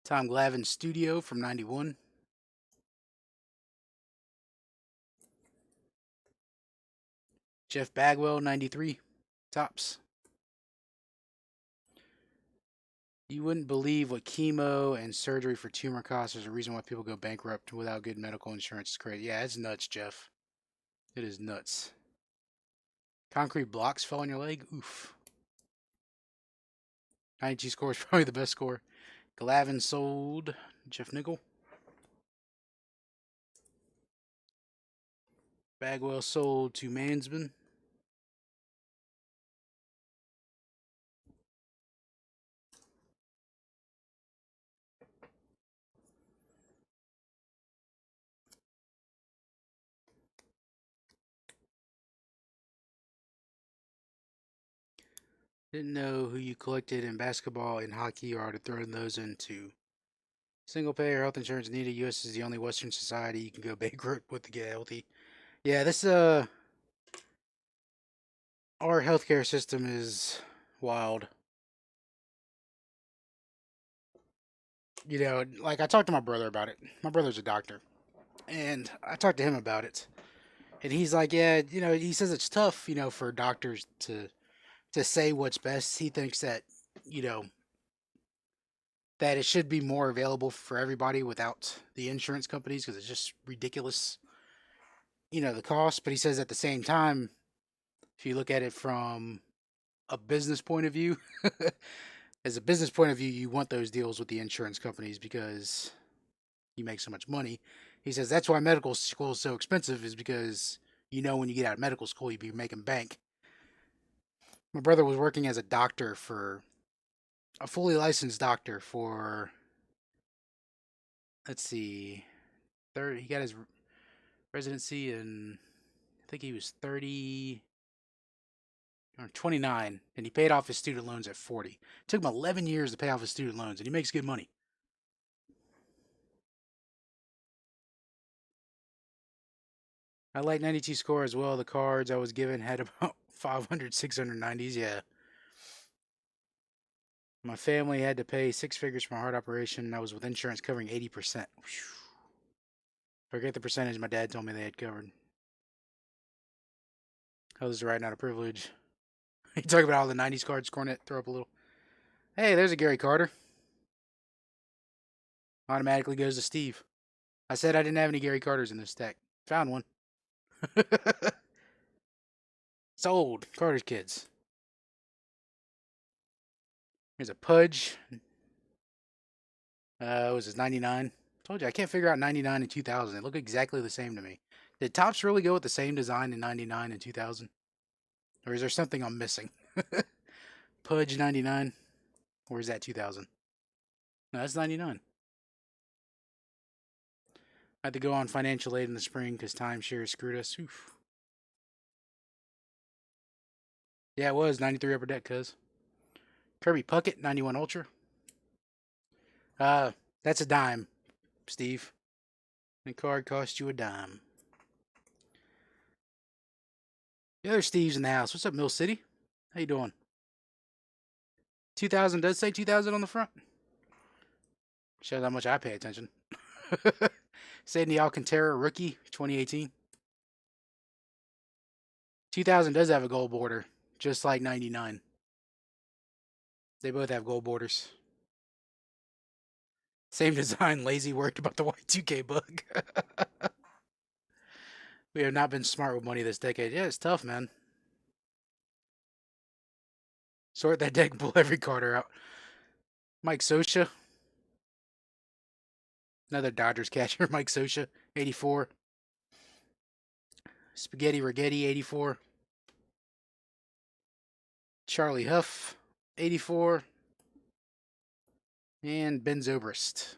S2: Tom Glavine Studio from 91. Jeff Bagwell, 93. Tops. You wouldn't believe what chemo and surgery for tumor costs. There's a reason why people go bankrupt without good medical insurance. It's crazy. Yeah, it's nuts, Jeff. It is nuts. Concrete blocks fell on your leg? Oof. 92 score is probably the best score. Glavin sold. Jeff Nickel. Bagwell sold to Mansman. Didn't know who you collected in basketball and hockey or to throw those into. Single payer health insurance needed. U.S. is the only Western society you can go bankrupt with to get healthy. Yeah, this our healthcare system is wild. You know, like I talked to my brother about it. My brother's a doctor, and I talked to him about it, and he's like, yeah, you know, he says it's tough, you know, for doctors to say what's best. He thinks that, you know, that it should be more available for everybody without the insurance companies because it's just ridiculous, you know, the cost. But he says at the same time, if you look at it from a business point of view, as a business point of view, you want those deals with the insurance companies because you make so much money. He says that's why medical school is so expensive, is because you know when you get out of medical school, you'll be making bank. My brother was working as a doctor for a fully licensed doctor for, let's see, he got his residency in, I think he was 30 or 29, and he paid off his student loans at 40. It took him 11 years to pay off his student loans, and he makes good money. I like 92 score as well. The cards I was given had about 500, 690s. Yeah. My family had to pay 6 figures for my heart operation, and I was with insurance covering 80%. Whew. Forget the percentage my dad told me they had covered. Others are right, not a privilege. You talk about all the 90s cards, Cornet, throw up a little. Hey, there's a Gary Carter. Automatically goes to Steve. I said I didn't have any Gary Carters in this stack. Found one. Sold. Carter's Kids. Here's a Pudge. Was his 99? Told you, I can't figure out 99 and 2000. They look exactly the same to me. Did Topps really go with the same design in 99 and 2000? Or is there something I'm missing? Pudge 99? Or is that 2000? No, that's 99. I had to go on financial aid in the spring because timeshare screwed us. Oof. Yeah, it was 93 Upper Deck, cuz. Kirby Puckett 91 Ultra. That's a dime, Steve. The card cost you a dime. The other Steve's in the house. What's up, Mill City? How you doing? 2000 does say 2000 on the front. Shows how much I pay attention. Sidney Alcantara, rookie, 2018. 2000 does have a gold border, just like 99. They both have gold borders. Same design, lazy, worried about the Y2K bug. We have not been smart with money this decade. Yeah, it's tough, man. Sort that deck and pull every Carter out. Mike Scioscia. Another Dodgers catcher, Mike Scioscia, 84. Spaghetti Rigetti, 84. Charlie Huff, 84. And Ben Zobrist,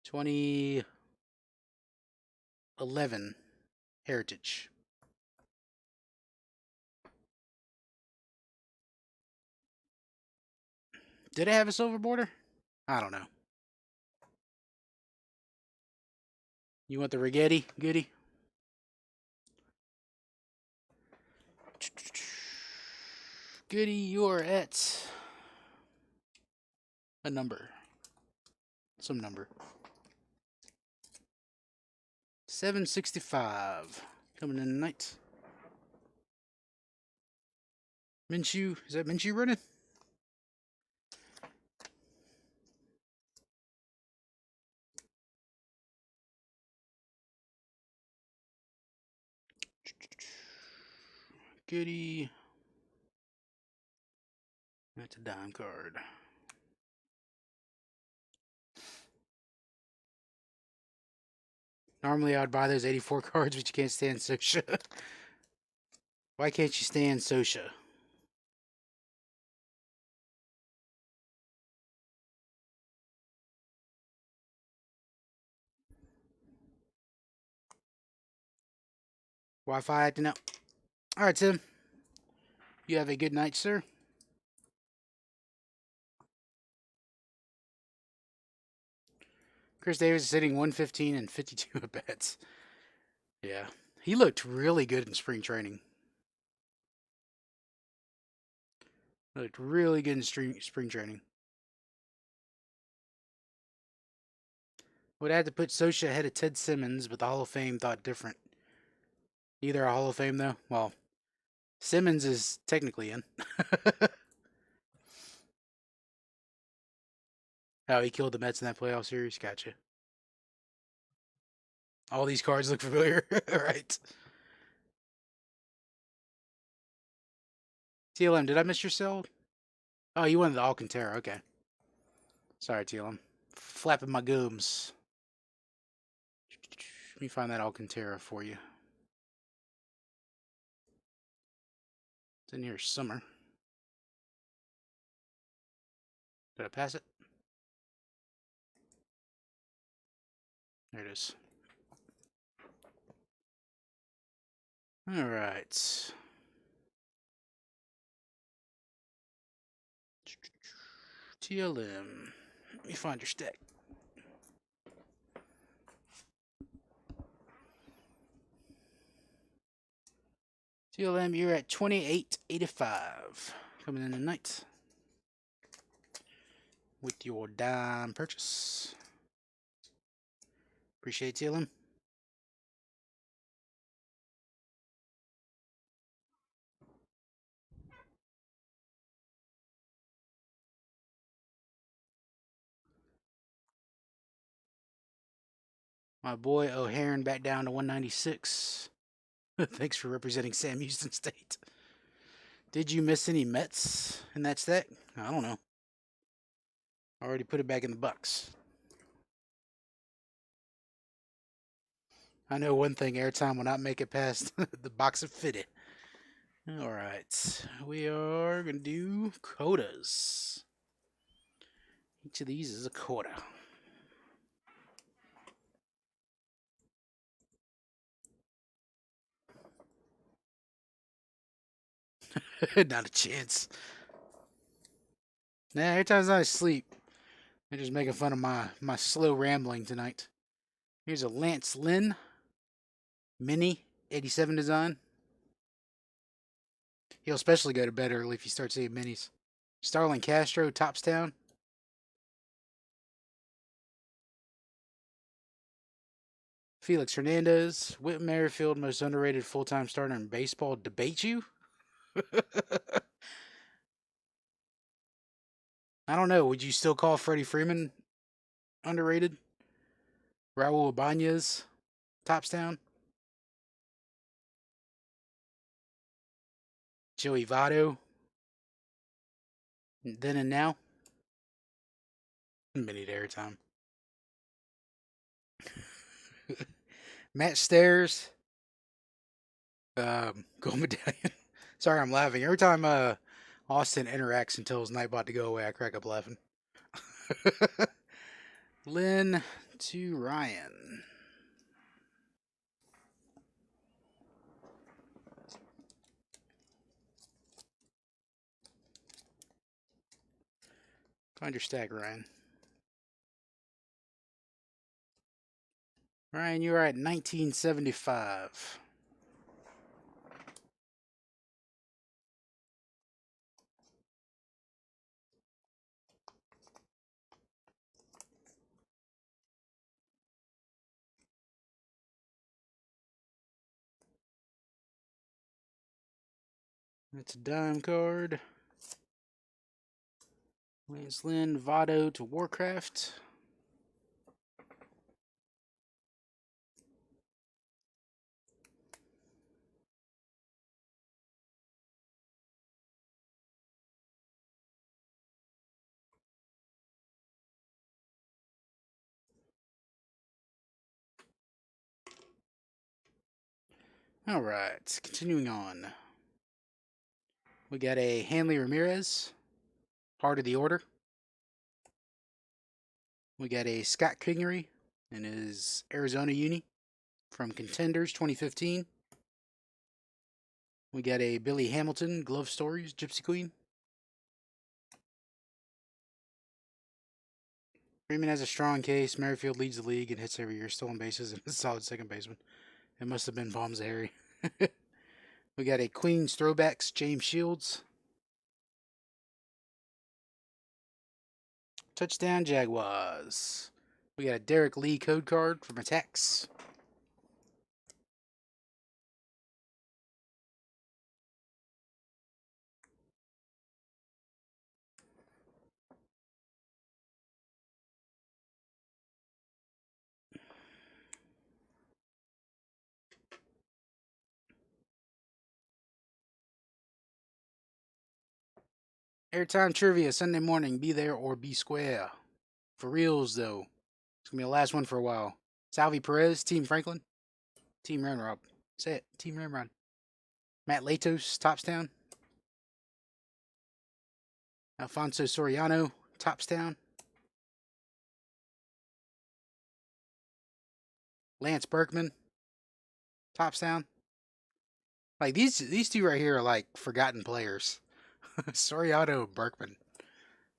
S2: 2011 Heritage. Did it have a silver border? I don't know. You want the Rigetti, Goody? Goody, you're at a number. Some number. 765. Coming in tonight. Minshew. Is that Minshew running? Goody. That's a dime card. Normally I would buy those 84 cards, but you can't stand Scioscia. Why can't you stand Scioscia? Wi-Fi acting up. Alright, Tim. You have a good night, sir. Chris Davis is hitting 115 and 52 at bats. Yeah. He looked really good in spring training. Looked really good in spring training. Would have to put Scioscia ahead of Ted Simmons, but the Hall of Fame thought different. Either a Hall of Fame, though? Well, Simmons is technically in. Oh, he killed the Mets in that playoff series? Gotcha. All these cards look familiar. Right. TLM, did I miss your cell? Oh, you wanted the Alcantara. Okay. Sorry, TLM. Flapping my gums. Let me find that Alcantara for you. It's in here somewhere. Did I pass it? There it is. All right. TLM. Let me find your stack. TLM, you're at 28.85. Coming in tonight with your dime purchase. Appreciate it, TLM. My boy O'Haron back down to 196. Thanks for representing Sam Houston State. Did you miss any Mets in that stack? I don't know. I already put it back in the box. I know one thing, airtime will not make it past the box of fitted. Alright, we are going to do codas. Each of these is a coda. Not a chance. Nah, airtime's not asleep. They're just making fun of my slow rambling tonight. Here's a Lance Lynn Mini 87 design. He'll especially go to bed early if you start seeing minis. Starlin Castro, Topstown. Felix Hernandez, Whit Merrifield, most underrated full-time starter in baseball. Debate you? I don't know. Would you still call Freddie Freeman underrated? Raul Ibanez, Topstown. Joey Votto. Then and now. Minute airtime. Matt Stairs. Gold medallion. Sorry, I'm laughing. Every time Austin interacts until his night about to go away, I crack up laughing. Lynn to Ryan. Find your stack, Ryan. Ryan, you are at 1975. That's a dime card. Lance Lynn, Votto to Warcraft. All right, continuing on. We got a Hanley Ramirez, Heart of the Order. We got a Scott Kingery in his Arizona uni from Contenders 2015. We got a Billy Hamilton, Glove Stories, Gypsy Queen. Freeman has a strong case. Merrifield leads the league and hits every year, stolen bases, and a solid second baseman. It must have been Palms Harry. We got a Queens Throwbacks, James Shields. Touchdown Jaguars. We got a Derek Lee code card from Attacks. Airtime Trivia, Sunday morning. Be there or be square. For reals, though. It's going to be the last one for a while. Salvi Perez, Team Franklin. Team Run Rob. Say it. Team Run Run. Matt Latos, Topstown. Alfonso Soriano, Topstown. Lance Berkman, Topstown. Like these two right here are like forgotten players. Soriano and Berkman.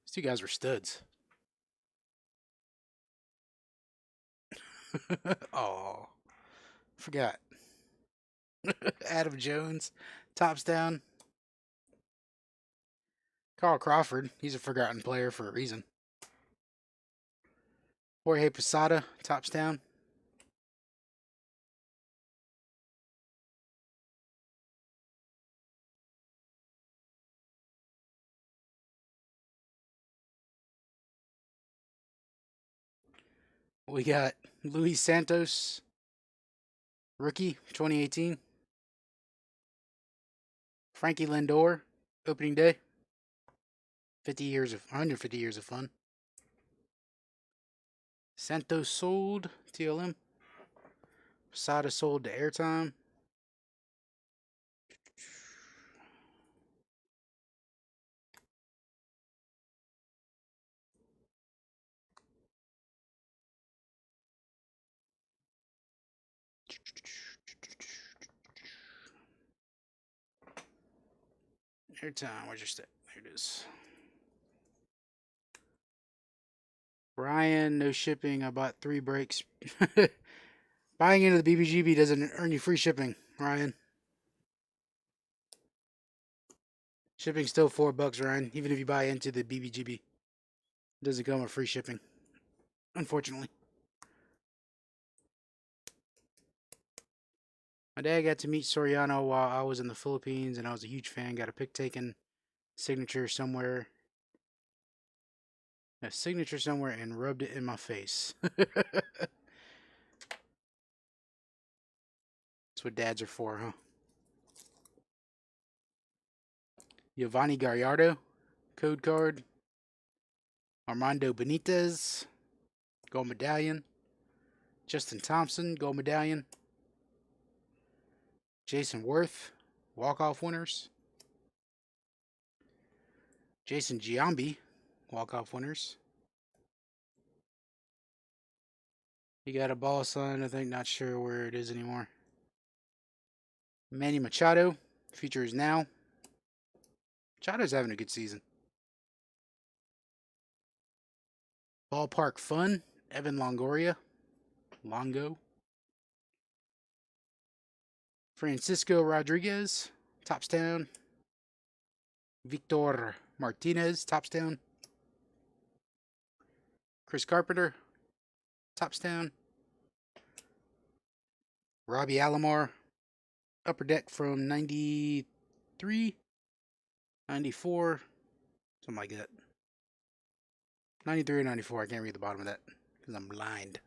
S2: These two guys were studs. Oh, forgot. Adam Jones, Topstown. Carl Crawford, he's a forgotten player for a reason. Jorge Posada, Topstown. We got Luis Santos, rookie, 2018. Frankie Lindor, opening day. 150 years of fun. Santos sold, TLM. Posada sold to Airtime. Airtime, where's your stick? There it is. Brian, no shipping. I bought 3 breaks. Buying into the BBGB doesn't earn you free shipping, Ryan. Shipping's still $4, Ryan, even if you buy into the BBGB. It doesn't come with free shipping, unfortunately. My dad got to meet Soriano while I was in the Philippines, and I was a huge fan. Got a pic taken, signature somewhere. A signature somewhere and rubbed it in my face. That's what dads are for, huh? Giovanni Gallardo, code card. Armando Benitez, gold medallion. Justin Thompson, gold medallion. Jason Worth, walk-off winners. Jason Giambi, walk-off winners. He got a ball sign, I think, not sure where it is anymore. Manny Machado, future is now. Machado's having a good season. Ballpark Fun, Evan Longoria. Longo. Francisco Rodriguez, Tops Town. Victor Martinez, Tops Town. Chris Carpenter, Tops Town. Robbie Alomar, Upper Deck from 93, 94, something like that. 93 or 94, I can't read the bottom of that because I'm blind.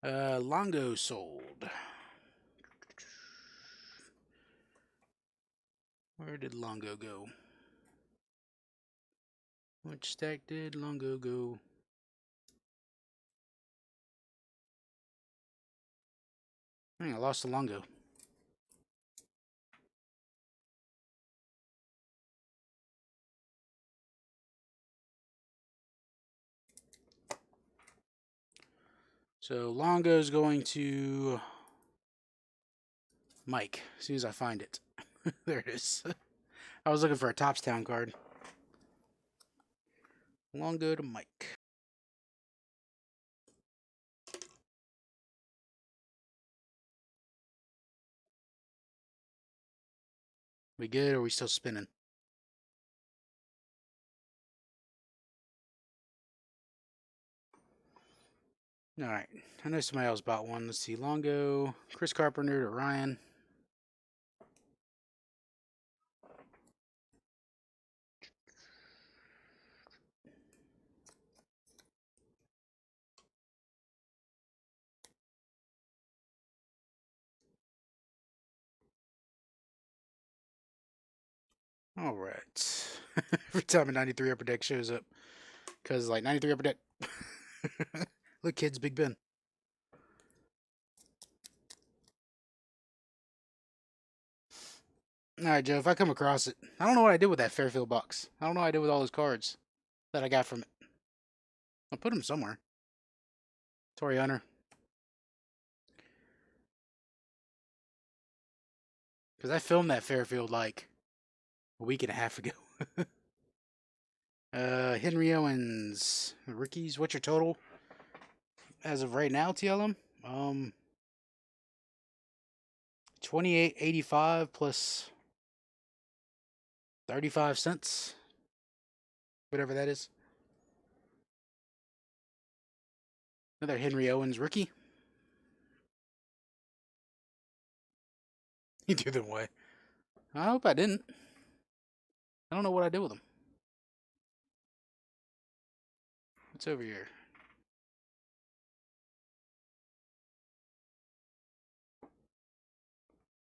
S2: Longo sold. Where did Longo go? Which stack did Longo go? I lost the Longo. So Longo's going to Mike as soon as I find it. There it is. I was looking for a Tops Town card. Longo to Mike. We good or are we still spinning? Alright. I know somebody else bought one. Let's see. Longo. Chris Carpenter to Ryan. Alright. Every time a 93 Upper Deck shows up. Because, like, 93 Upper Deck. Look, kids, Big Ben. Alright, Joe, if I come across it, I don't know what I did with that Fairfield box. I don't know what I did with all those cards that I got from it. I'll put them somewhere. Torrey Hunter. Because I filmed that Fairfield like a week and a half ago. Henry Owens. Rookies, what's your total? As of right now, TLM? 28.85 plus 35 cents. Whatever that is. Another Henry Owens rookie. He threw them away. I hope I didn't. I don't know what I did with them. What's over here?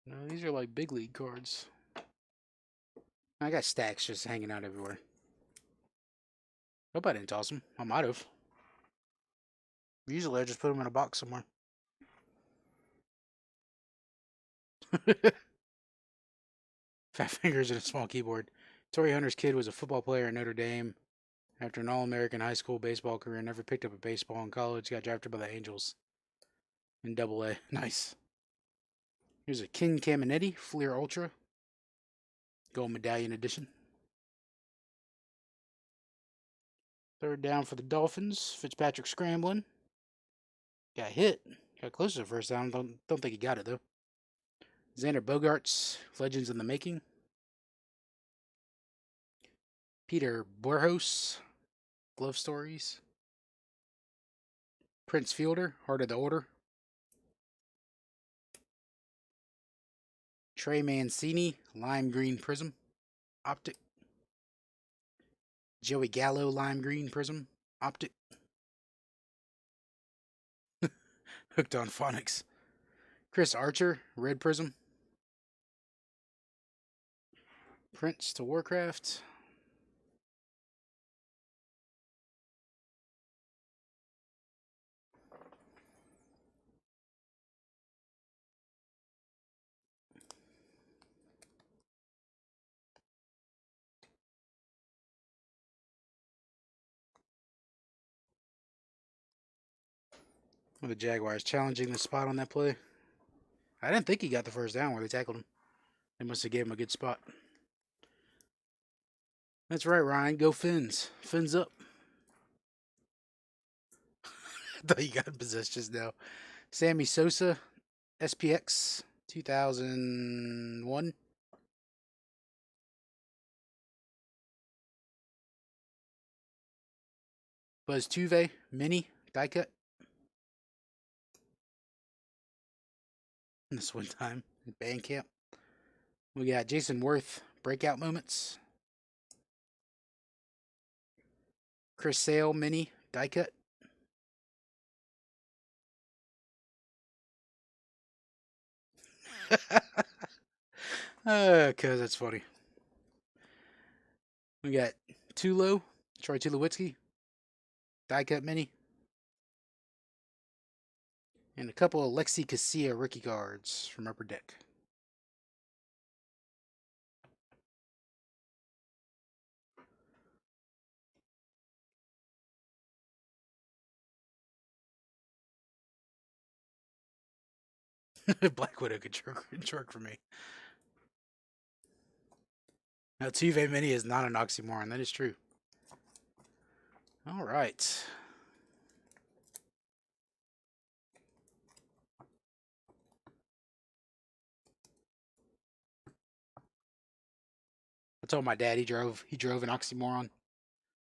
S2: No, these are like big league cards. I got stacks just hanging out everywhere. Hope I didn't toss them. I might have. Usually I just put them in a box somewhere. Fat fingers and a small keyboard. Torrey Hunter's kid was a football player at Notre Dame. After an All-American high school baseball career, never picked up a baseball in college. Got drafted by the Angels in Double A. Nice. Here's a Ken Caminetti Fleer Ultra. Gold Medallion Edition. Third down for the Dolphins. Fitzpatrick scrambling. Got hit. Got close to the first down. Don't think he got it, though. Xander Bogaerts, Legends in the Making. Peter Borjos, Glove Stories. Prince Fielder, Heart of the Order. Trey Mancini, Lime Green Prism. Optic. Joey Gallo, Lime Green Prism. Optic. Hooked on Phonics. Chris Archer, Red Prism. Prince to Warcraft. The Jaguars challenging the spot on that play. I didn't think he got the first down where they tackled him. They must have gave him a good spot. That's right, Ryan. Go Fins. Fins up. I thought you got possessed just now. Sammy Sosa, SPX, 2001. Buzz Tuve, mini, die cut. This one time at band camp. We got Jason Worth, breakout moments. Chris Sale, mini, die cut. Cause that's funny. We got Tulo, Troy Tulowitzki, die cut mini. And a couple of Lexi Casilla rookie cards from Upper Deck. Black Widow could jerk for me. Now, Tuve Mini is not an oxymoron. That is true. All right. I told my dad he drove an oxymoron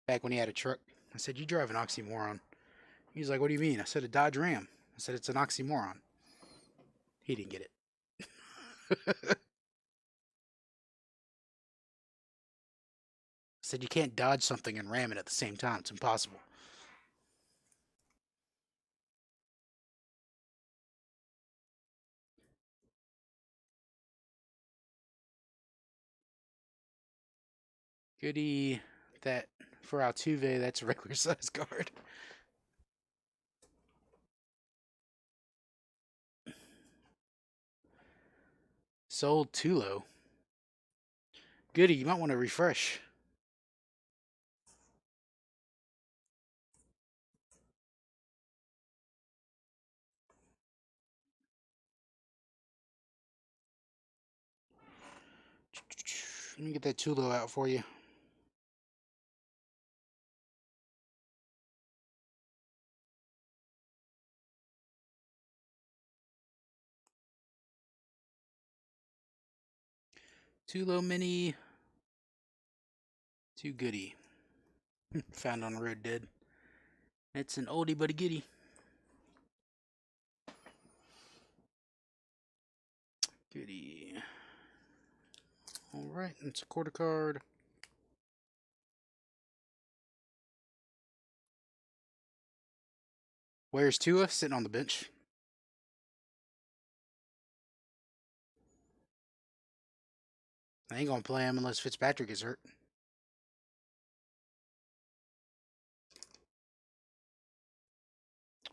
S2: back when he had a truck. I said, "You drive an oxymoron." He's like, "What do you mean?" I said, "A Dodge Ram." I said, "It's an oxymoron." He didn't get it. I said, "You can't dodge something and ram it at the same time. It's impossible." Goody. That for Altuve, that's a regular size card. Sold Tulo. Goody, you might want to refresh. Let me get that Tulo out for you. Tulo Mini. Too Goody. Found on the road dead. It's an oldie but a goodie. Goody. Alright, it's a quarter card. Where's Tua? Sitting on the bench. I ain't gonna play him unless Fitzpatrick is hurt.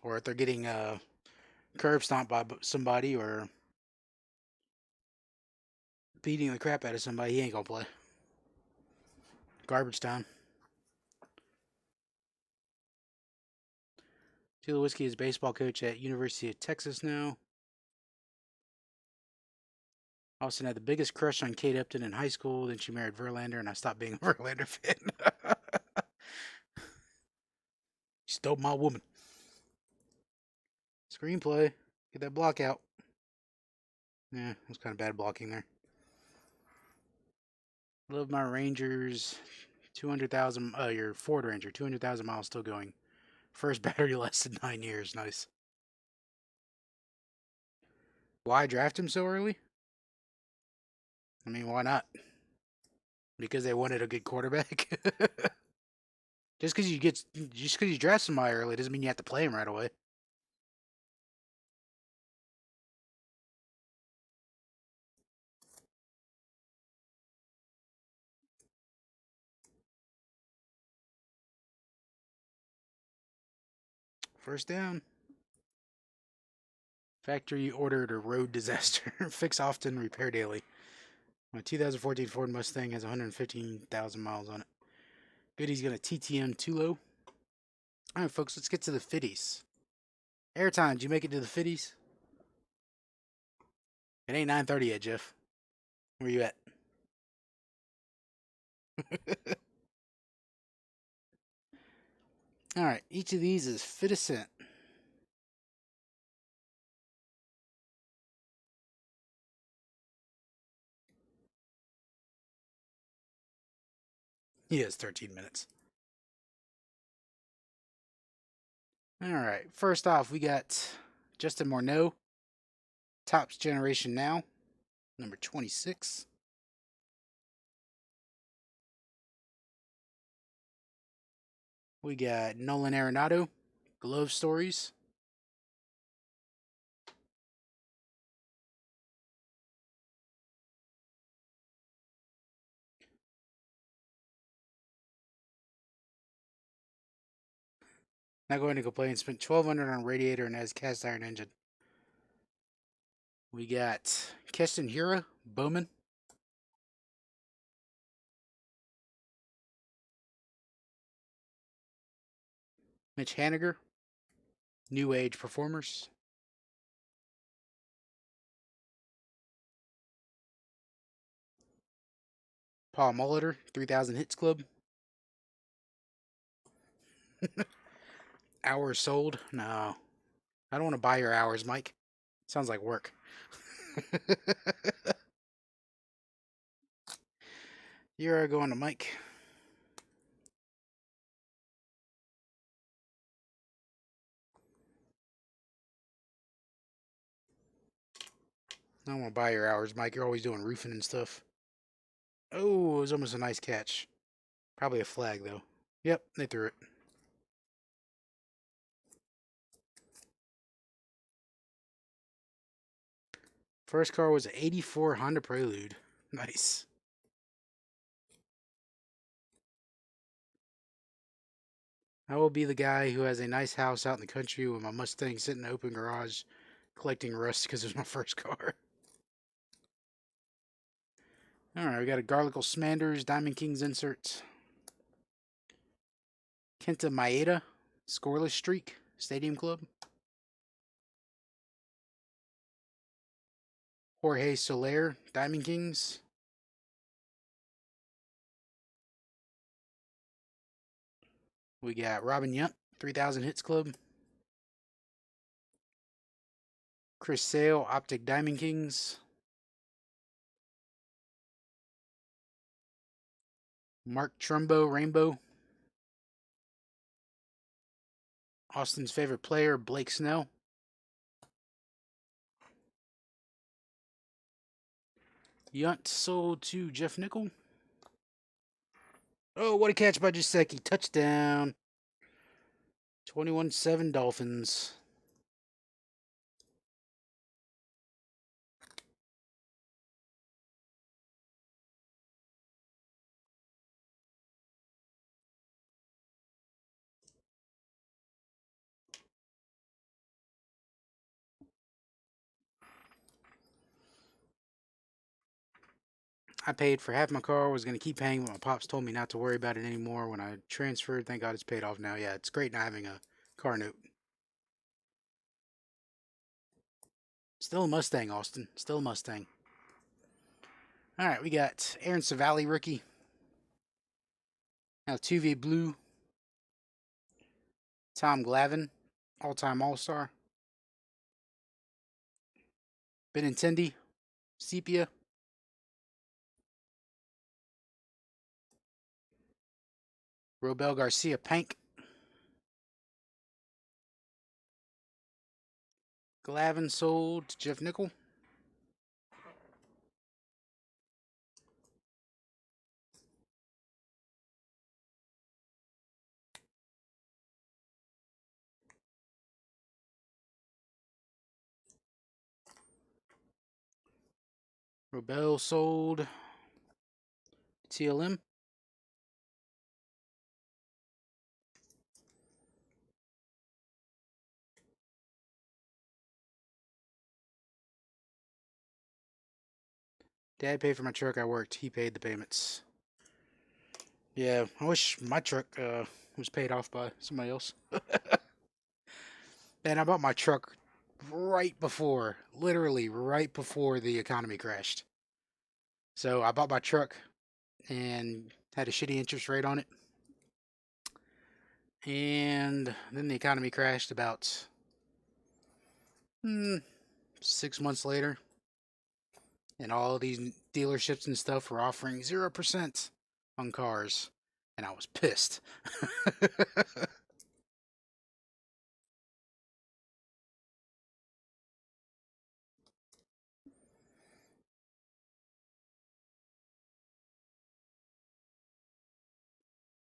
S2: Or if they're getting curb stomped by somebody or beating the crap out of somebody, he ain't gonna play. Garbage time. Tulowitzki is baseball coach at University of Texas now. Austin had the biggest crush on Kate Upton in high school. Then she married Verlander, and I stopped being a Verlander fan. She stole my woman. Screenplay. Get that block out. Yeah, it was kind of bad blocking there. Love my Rangers. 200,000. Your Ford Ranger. 200,000 miles still going. First battery lasted 9 years. Nice. Why draft him so early? I mean, why not? Because they wanted a good quarterback. just because you draft somebody early doesn't mean you have to play him right away. First down. Factory ordered a road disaster. Fix often, repair daily. My 2014 Ford Mustang has 115,000 miles on it. Good, he's going to TTM too low. All right, folks, let's get to the fitties. Airtime, did you make it to the fitties? It ain't 9:30 yet, Jeff. Where you at? All right, each of these is fit a cent. He has 13 minutes. All right, first off, we got Justin Morneau, Topps Generation Now, number 26. We got Nolan Arenado, Glove Stories. Not going to complain. Spent $1,200 on radiator and has cast iron engine. We got Keston Hura, Bowman. Mitch Haniger, New Age Performers. Paul Molitor, 3000 Hits Club. Hours sold? No. I don't want to buy your hours, Mike. Sounds like work. You're going to Mike. I don't want to buy your hours, Mike. You're always doing roofing and stuff. Oh, it was almost a nice catch. Probably a flag, though. Yep, they threw it. First car was an 84 Honda Prelude. Nice. I will be the guy who has a nice house out in the country with my Mustang sitting in an open garage collecting rust because it was my first car. Alright, we got a Garlicle Smanders Diamond Kings insert. Kenta Maeda, Scoreless Streak, Stadium Club. Jorge Soler, Diamond Kings. We got Robin Yount, 3000 Hits Club. Chris Sale, Optic Diamond Kings. Mark Trumbo, Rainbow. Austin's favorite player, Blake Snell. Yount sold to Jeff Nickel. Oh, what a catch by Jaceki. Touchdown. 21-7 Dolphins. I paid for half my car, was going to keep paying, but my pops told me not to worry about it anymore when I transferred. Thank God it's paid off now. Yeah, it's great not having a car note. Still a Mustang, Austin. Still a Mustang. All right, we got Aaron Savali, rookie. Altuve, blue. Tom Glavine, all-time All-Star. Benintendi, sepia. Robel Garcia, pink. Glavine sold to Jeff Nickel. Robel sold TLM. Dad paid for my truck. I worked. He paid the payments. Yeah, I wish my truck was paid off by somebody else. And I bought my truck right before, literally right before the economy crashed. So I bought my truck and had a shitty interest rate on it. And then the economy crashed about 6 months later. And all these dealerships and stuff were offering 0% on cars. And I was pissed.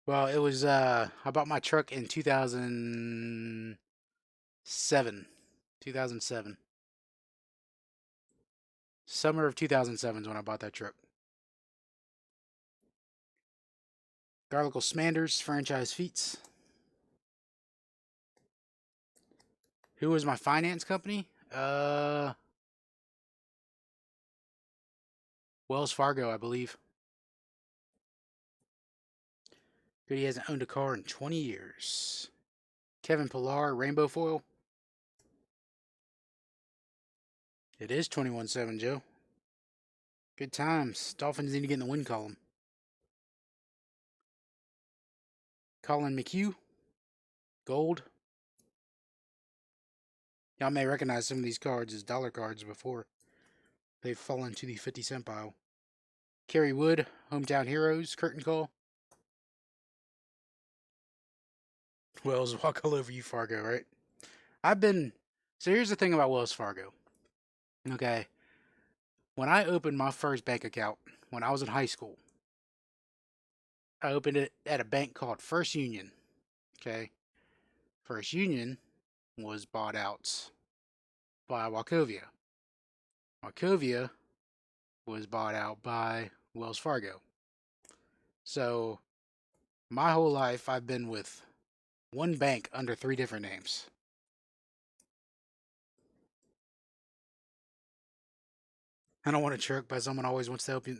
S2: Well, it was I bought my truck in 2007. 2007. Summer of 2007 is when I bought that truck. Garlicle Smanders franchise feats. Who was my finance company? Wells Fargo, I believe. Good, he hasn't owned a car in 20 years. Kevin Pillar, Rainbow Foil. It is 21-7, Joe. Good times. Dolphins need to get in the win column. Colin McHugh. Gold. Y'all may recognize some of these cards as dollar cards before they've fallen to the 50-cent pile. Kerry Wood, Hometown Heroes, curtain call. Wells, walk all over you, Fargo, right? So here's the thing about Wells Fargo. Okay. When I opened my first bank account when I was in high school, I opened it at a bank called First Union. Okay. First Union was bought out by Wachovia. Wachovia was bought out by Wells Fargo. So my whole life I've been with one bank under 3 different names. I don't want a truck, but someone always wants to help you.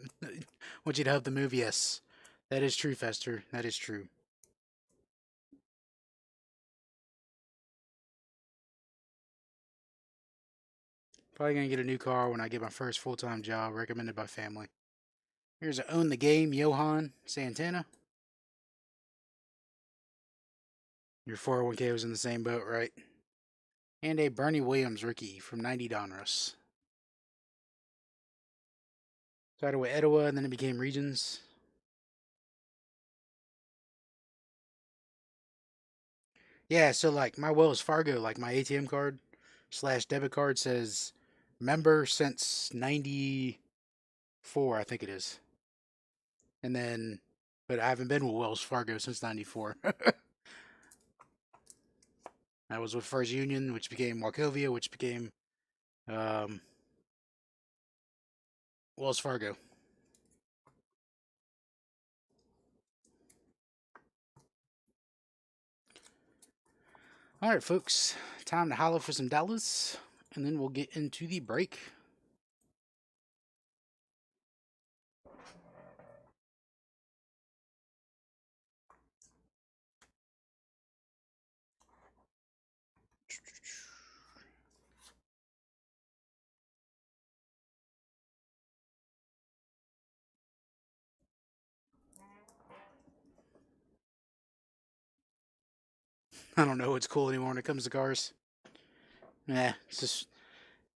S2: Want you to help them move. Yes, that is true, Fester. That is true. Probably gonna get a new car when I get my first full-time job, recommended by family. Here's a Own the Game, Johan Santana. Your 401k was in the same boat, right? And a Bernie Williams rookie from 90 Donruss. Started with Etowah, and then it became Regions. Yeah, so like my Wells Fargo, like my ATM card / debit card says member since 94, I think it is. And then, but I haven't been with Wells Fargo since 94. I was with First Union, which became Wachovia, which became um, Wells Fargo. All right, folks, time to holler for some dollars, and then we'll get into the break. I don't know what's cool anymore when it comes to cars. It's just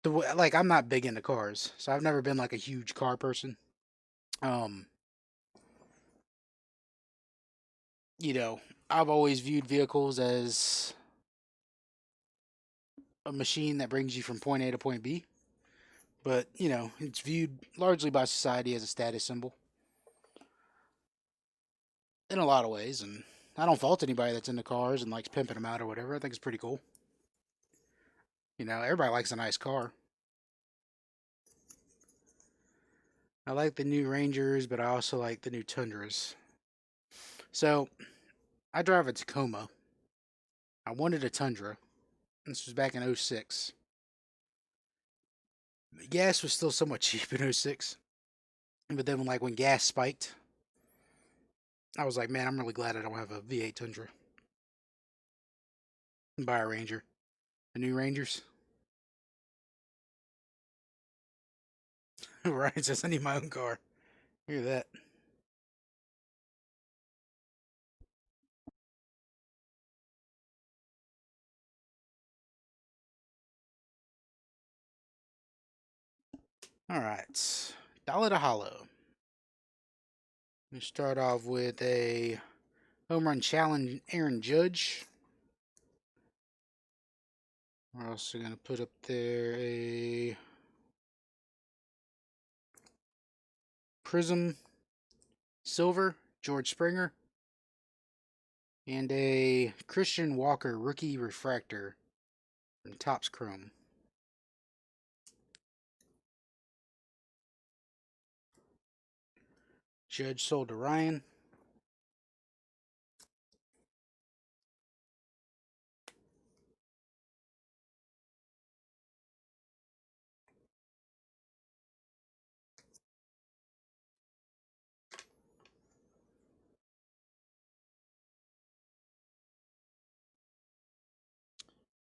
S2: like I'm not big into cars, so I've never been like a huge car person. Um, you know, I've always viewed vehicles as a machine that brings you from point A to point B. But, it's viewed largely by society as a status symbol in a lot of ways. And I don't fault anybody that's into cars and likes pimping them out or whatever. I think it's pretty cool. Everybody likes a nice car. I like the new Rangers, but I also like the new Tundras. So, I drive a Tacoma. I wanted a Tundra. This was back in 06. The gas was still somewhat cheap in 06. But then, like when gas spiked, I was like, man, I'm really glad I don't have a V8 Tundra. Buy a Ranger, the new Rangers. Right, just I need my own car. Hear that? All right, Dollar to Hollow. We start off with a home run challenge, Aaron Judge. We're also gonna put up there a Prism Silver, George Springer, and a Christian Walker Rookie Refractor from Topps Chrome. Judge sold to Ryan.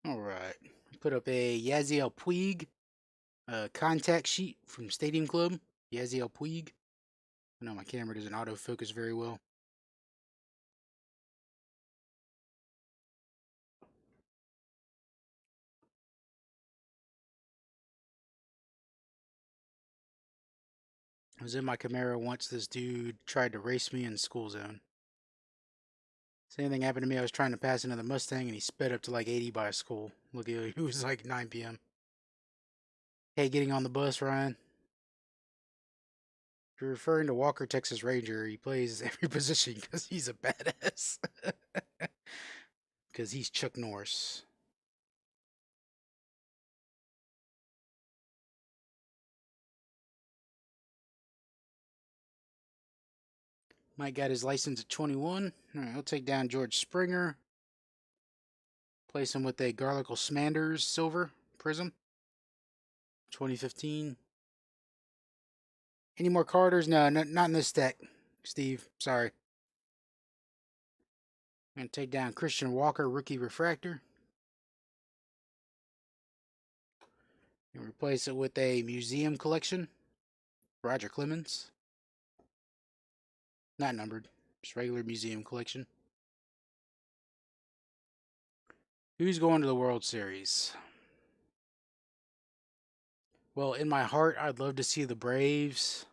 S2: All right. Put up a Yaziel Puig contact sheet from Stadium Club. Yaziel Puig. I know my camera doesn't autofocus very well. I was in my Camaro once. This dude tried to race me in school zone. Same thing happened to me. I was trying to pass another Mustang and he sped up to like 80 by a school. Look, it was like 9 p.m. Hey, getting on the bus, Ryan. If you're referring to Walker, Texas Ranger, he plays every position because he's a badass. Because he's Chuck Norris. Mike got his license at 21. All right, I'll take down George Springer. Place him with a Garlicle Smanders Silver Prism. 2015. Any more Carters? No, not in this deck, Steve. Sorry. I'm going to take down Christian Walker Rookie Refractor. And replace it with a Museum Collection. Roger Clemens. Not numbered. Just regular Museum Collection. Who's going to the World Series? Well, in my heart, I'd love to see the Braves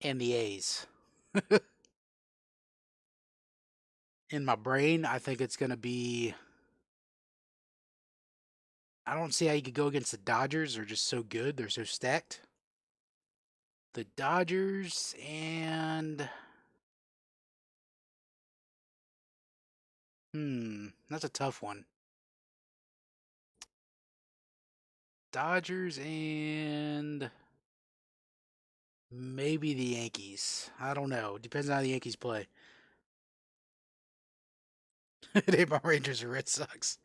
S2: and the A's. In my brain, I think it's going to be. I don't see how you could go against the Dodgers. They're just so good. They're so stacked. The Dodgers and. That's a tough one. Dodgers and maybe the Yankees. I don't know. Depends on how the Yankees play. They my Rangers or Red Sox.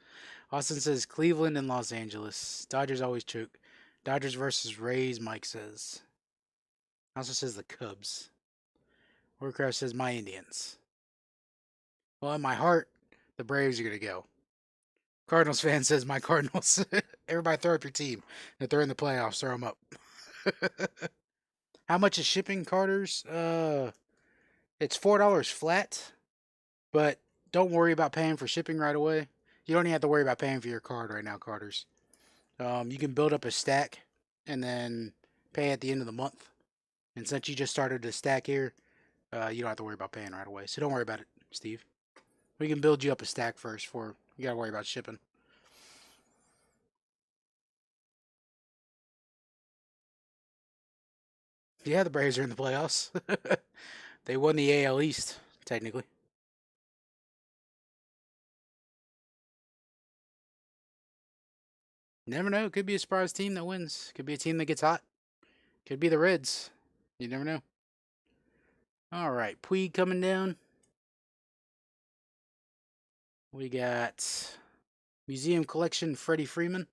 S2: Austin says Cleveland and Los Angeles. Dodgers always choke. Dodgers versus Rays, Mike says. Also says the Cubs. Warcraft says my Indians. Well, in my heart, the Braves are going to go. Cardinals fan says my Cardinals. Everybody throw up your team. If they're in the playoffs, throw them up. How much is shipping, Carters? It's $4 flat, but don't worry about paying for shipping right away. You don't even have to worry about paying for your card right now, Carters. You can build up a stack and then pay at the end of the month. And since you just started to stack here, you don't have to worry about paying right away. So don't worry about it, Steve. We can build you up a stack first before you got to worry about shipping. Yeah, the Braves are in the playoffs. They won the AL East, technically. Never know. Could be a surprise team that wins. Could be a team that gets hot. Could be the Reds. You never know. All right, Puig coming down. We got Museum Collection Freddie Freeman.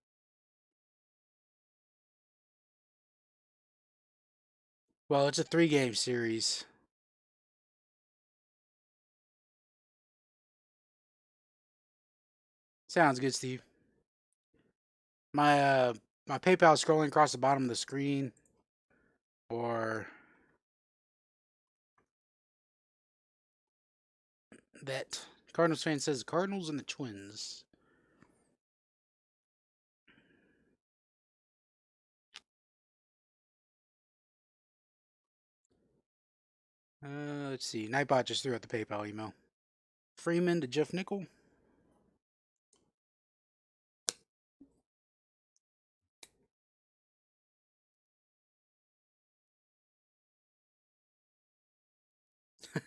S2: Well, it's a 3-game series. Sounds good, Steve. My my PayPal is scrolling across the bottom of the screen, or that Cardinals fan says Cardinals and the Twins. Let's see. Nightbot just threw out the PayPal email. Freeman to Jeff Nickel.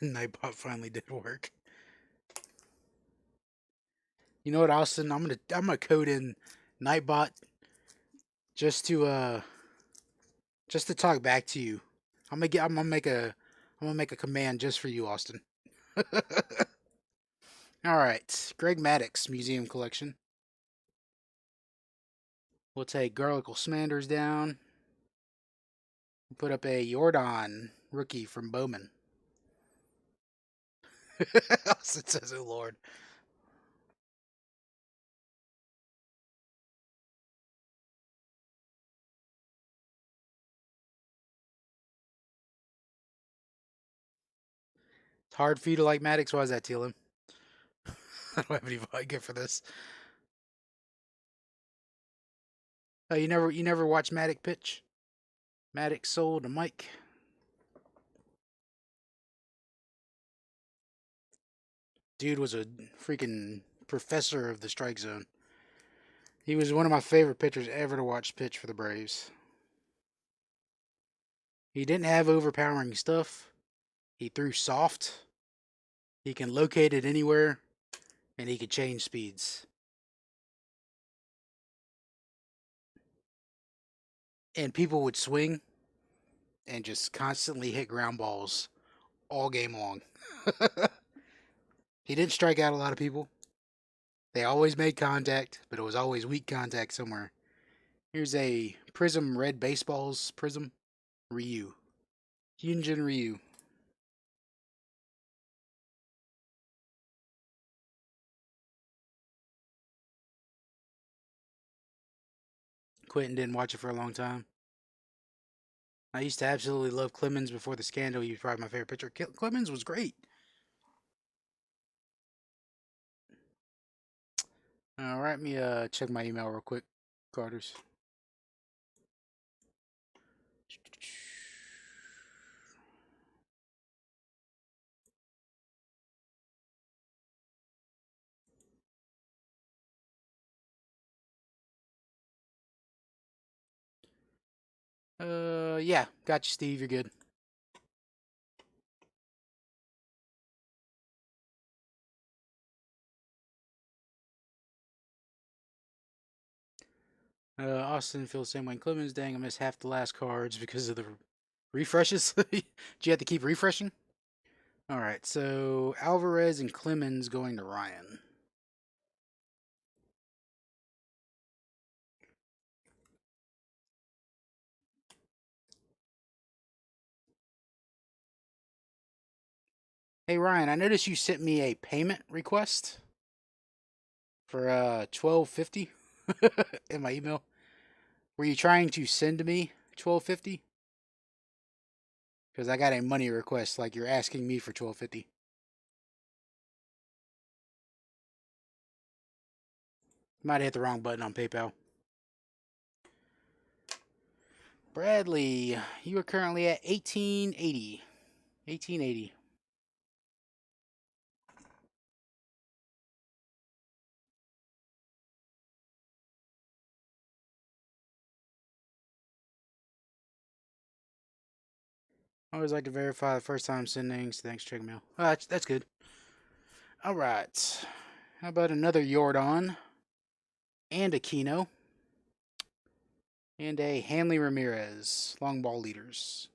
S2: Nightbot finally did work. You know what, Austin? I'm gonna code in Nightbot just to talk back to you. I'm gonna make a command just for you, Austin. All right, Greg Maddox Museum Collection. We'll take Garlic Smanders down. We'll put up a Jordan rookie from Bowman. Austin says, "Oh Lord." It's hard for you to like Maddox. Why is that, Teal'em? I don't have any vodka for this. Oh, you never watched Maddox pitch? Maddox sold to Mike. Dude was a freaking professor of the strike zone. He was one of my favorite pitchers ever to watch pitch for the Braves. He didn't have overpowering stuff. He threw soft. He can locate it anywhere, and he could change speeds. And people would swing and just constantly hit ground balls all game long. He didn't strike out a lot of people. They always made contact, but it was always weak contact somewhere. Here's a Prism Red Baseballs Prism Ryu. Hyunjin Ryu. Quentin didn't watch it for a long time. I used to absolutely love Clemens before the scandal. He was probably my favorite pitcher. Clemens was great. All right, let me check my email real quick, Carter's. Yeah, got you, Steve. You're good. Austin feels the same way. Clemens, dang, I missed half the last cards because of the refreshes. Did you have to keep refreshing? All right, so Alvarez and Clemens going to Ryan. Hey Ryan, I noticed you sent me a payment request for $12.50 in my email. Were you trying to send me $12.50? Because I got a money request, like you're asking me for $12.50. Might have hit the wrong button on PayPal. Bradley, you are currently at 1880. 1880. I always like to verify the first time sending, so thanks for checking mail. Oh, that's good. All right. How about another Jordan and a Kino and a Hanley Ramirez, long ball leaders.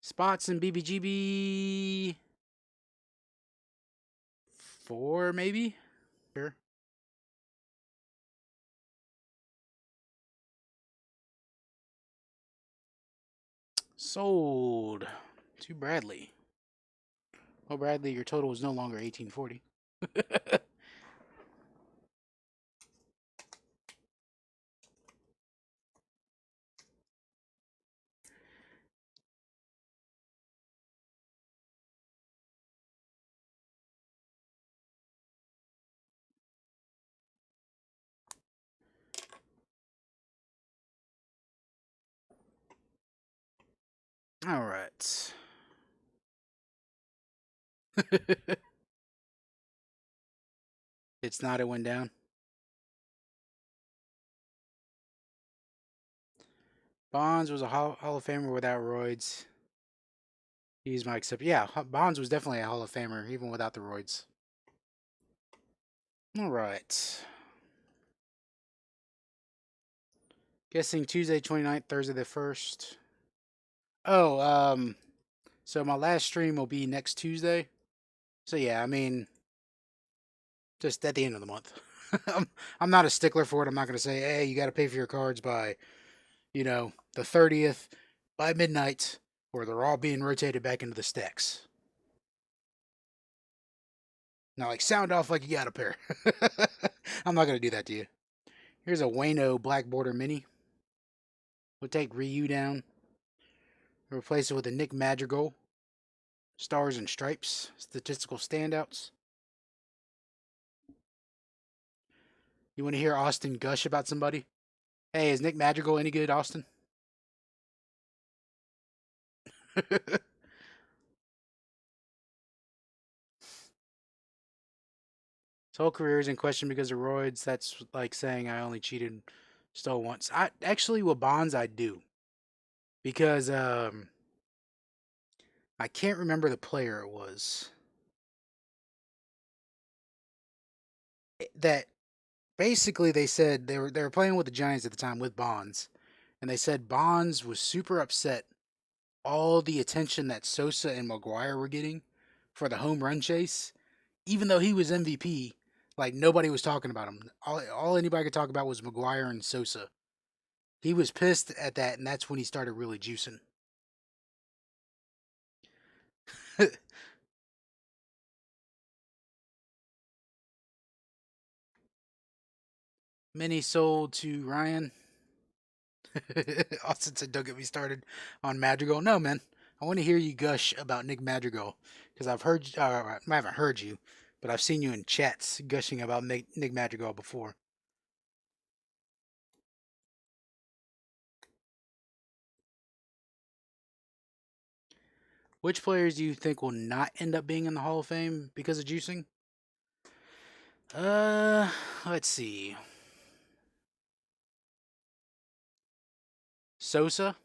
S2: Spots in BBGB 4, maybe? Sure. Sold to Bradley. Well, Bradley, your total is no longer 1840. All right. It's not. It went down. Bonds was a Hall of Famer without roids. He's my except. Yeah, Bonds was definitely a Hall of Famer even without the roids. All right. Guessing Tuesday 29th, Thursday the 1st. Oh, so my last stream will be next Tuesday. So yeah, I mean, just at the end of the month. I'm not a stickler for it. I'm not going to say, hey, you got to pay for your cards by, the 30th by midnight, or they're all being rotated back into the stacks. Now, like, sound off like you got a pair. I'm not going to do that to you. Here's a Wayno Black Border Mini. We'll take Ryu down. Replace it with a Nick Madrigal. Stars and Stripes. Statistical standouts. You want to hear Austin gush about somebody? Hey, is Nick Madrigal any good, Austin? His whole career is in question because of roids. That's like saying I only cheated, stole once. I actually with Bonds I do because I can't remember the player it was that basically they said they were playing with the Giants at the time with Bonds, and they said Bonds was super upset all the attention that Sosa and McGuire were getting for the home run chase, even though he was MVP. Like nobody was talking about him. All anybody could talk about was McGuire and Sosa. He was pissed at that, and that's when he started really juicing. Mini sold to Ryan. Austin said, "Don't get me started on Madrigal." No, man. I want to hear you gush about Nick Madrigal because I've heard. I haven't heard you, but I've seen you in chats gushing about Nick Madrigal before. Which players do you think will not end up being in the Hall of Fame because of juicing? Uh, let's see. Sosa,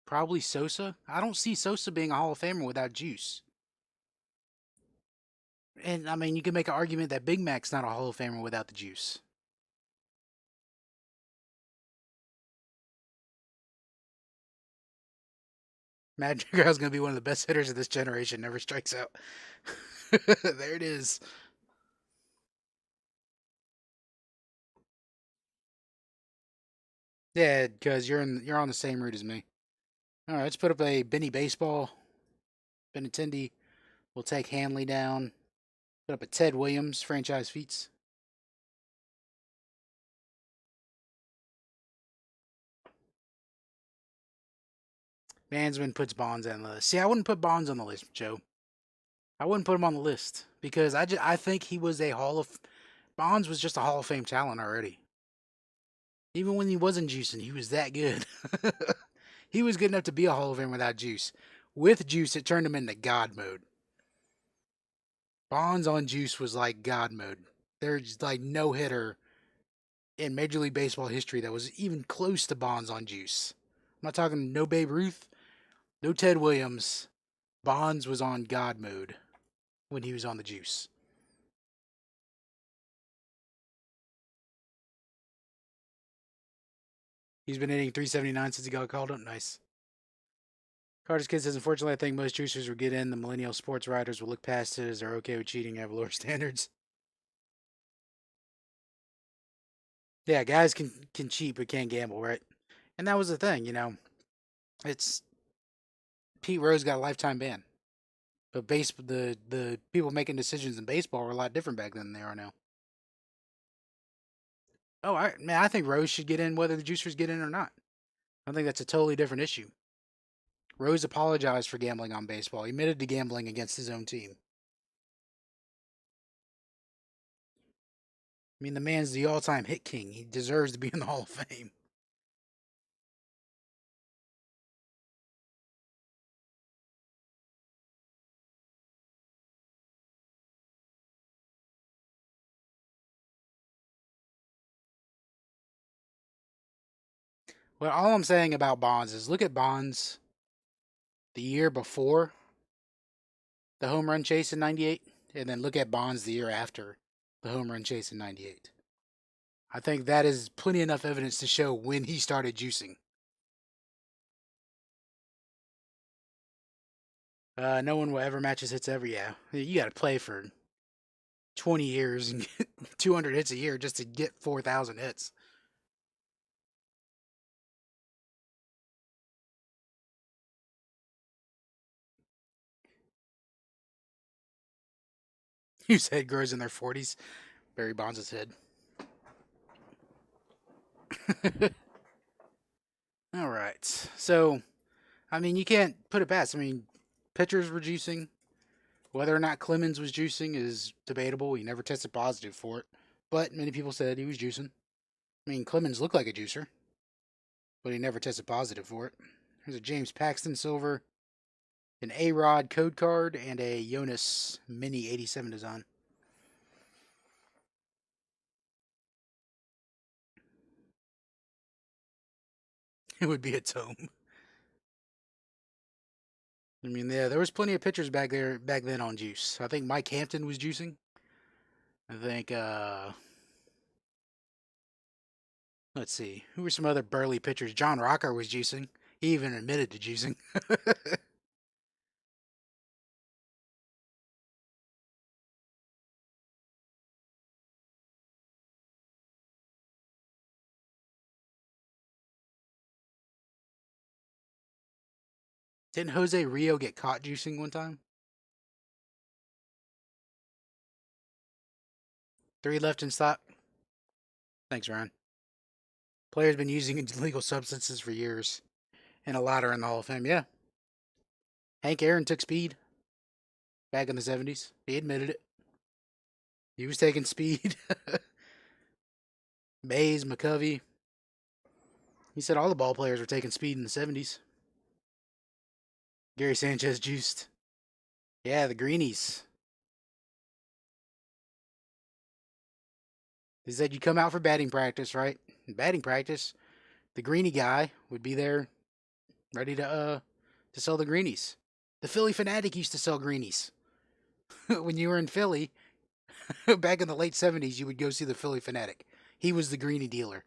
S2: probably Sosa. I don't see Sosa being a Hall of Famer without juice. And I mean, you can make an argument that Big Mac's not a Hall of Famer without the juice. Madrigal's gonna be one of the best hitters of this generation. Never strikes out. There it is. Yeah, because you're on the same route as me. All right, let's put up a Benny baseball. Benintendi. We'll take Hanley down. Put up a Ted Williams franchise feats. Mansman puts Bonds on the list. See, I wouldn't put Bonds on the list, Joe. I wouldn't put him on the list because I think he was a Hall of Bonds was just a Hall of Fame talent already. Even when he wasn't juicing, he was that good. He was good enough to be a Hall of Fame without juice. With juice, it turned him into God mode. Bonds on juice was like God mode. There's like no hitter in Major League Baseball history that was even close to Bonds on juice. I'm not talking no Babe Ruth, no Ted Williams. Bonds was on God mode when he was on the juice. He's been hitting 379 since he got called up. Nice. Carter's Kid says, unfortunately, I think most juicers will get in. The millennial sports writers will look past it as they're okay with cheating and have lower standards. Yeah, guys can cheat but can't gamble, right? And that was the thing. It's Pete Rose got a lifetime ban. But the people making decisions in baseball were a lot different back then than they are now. Oh, I think Rose should get in whether the juicers get in or not. I think that's a totally different issue. Rose apologized for gambling on baseball. He admitted to gambling against his own team. I mean, the man's the all-time hit king. He deserves to be in the Hall of Fame. Well, all I'm saying about Bonds is look at Bonds the year before the home run chase in '98, and then look at Bonds the year after the home run chase in '98. I think that is plenty enough evidence to show when he started juicing. No one will ever match his hits ever. Yeah, you got to play for 20 years and get 200 hits a year just to get 4,000 hits. Whose head grows in their 40s? Barry Bonds' head. All right. So, I mean, you can't put it past. I mean, pitchers were juicing. Whether or not Clemens was juicing is debatable. He never tested positive for it. But many people said he was juicing. I mean, Clemens looked like a juicer, but he never tested positive for it. There's a James Paxton silver, an A-Rod code card, and a Jonas Mini 87 design. It would be a tome. I mean, yeah, there was plenty of pitchers back then on juice. I think Mike Hampton was juicing. I think let's see, who were some other burly pitchers? John Rocker was juicing. He even admitted to juicing. Didn't Jose Rio get caught juicing one time? 3 left in stock. Thanks, Ryan. Players been using illegal substances for years, and a lot are in the Hall of Fame. Yeah, Hank Aaron took speed back in the '70s. He admitted it. He was taking speed. Mays, McCovey. He said all the ball players were taking speed in the '70s. Gary Sanchez juiced. Yeah, the greenies. They said you come out for batting practice, right? In batting practice, the greenie guy would be there ready to sell the greenies. The Philly Fanatic used to sell greenies. When you were in Philly, back in the late '70s, you would go see the Philly Fanatic. He was the greenie dealer.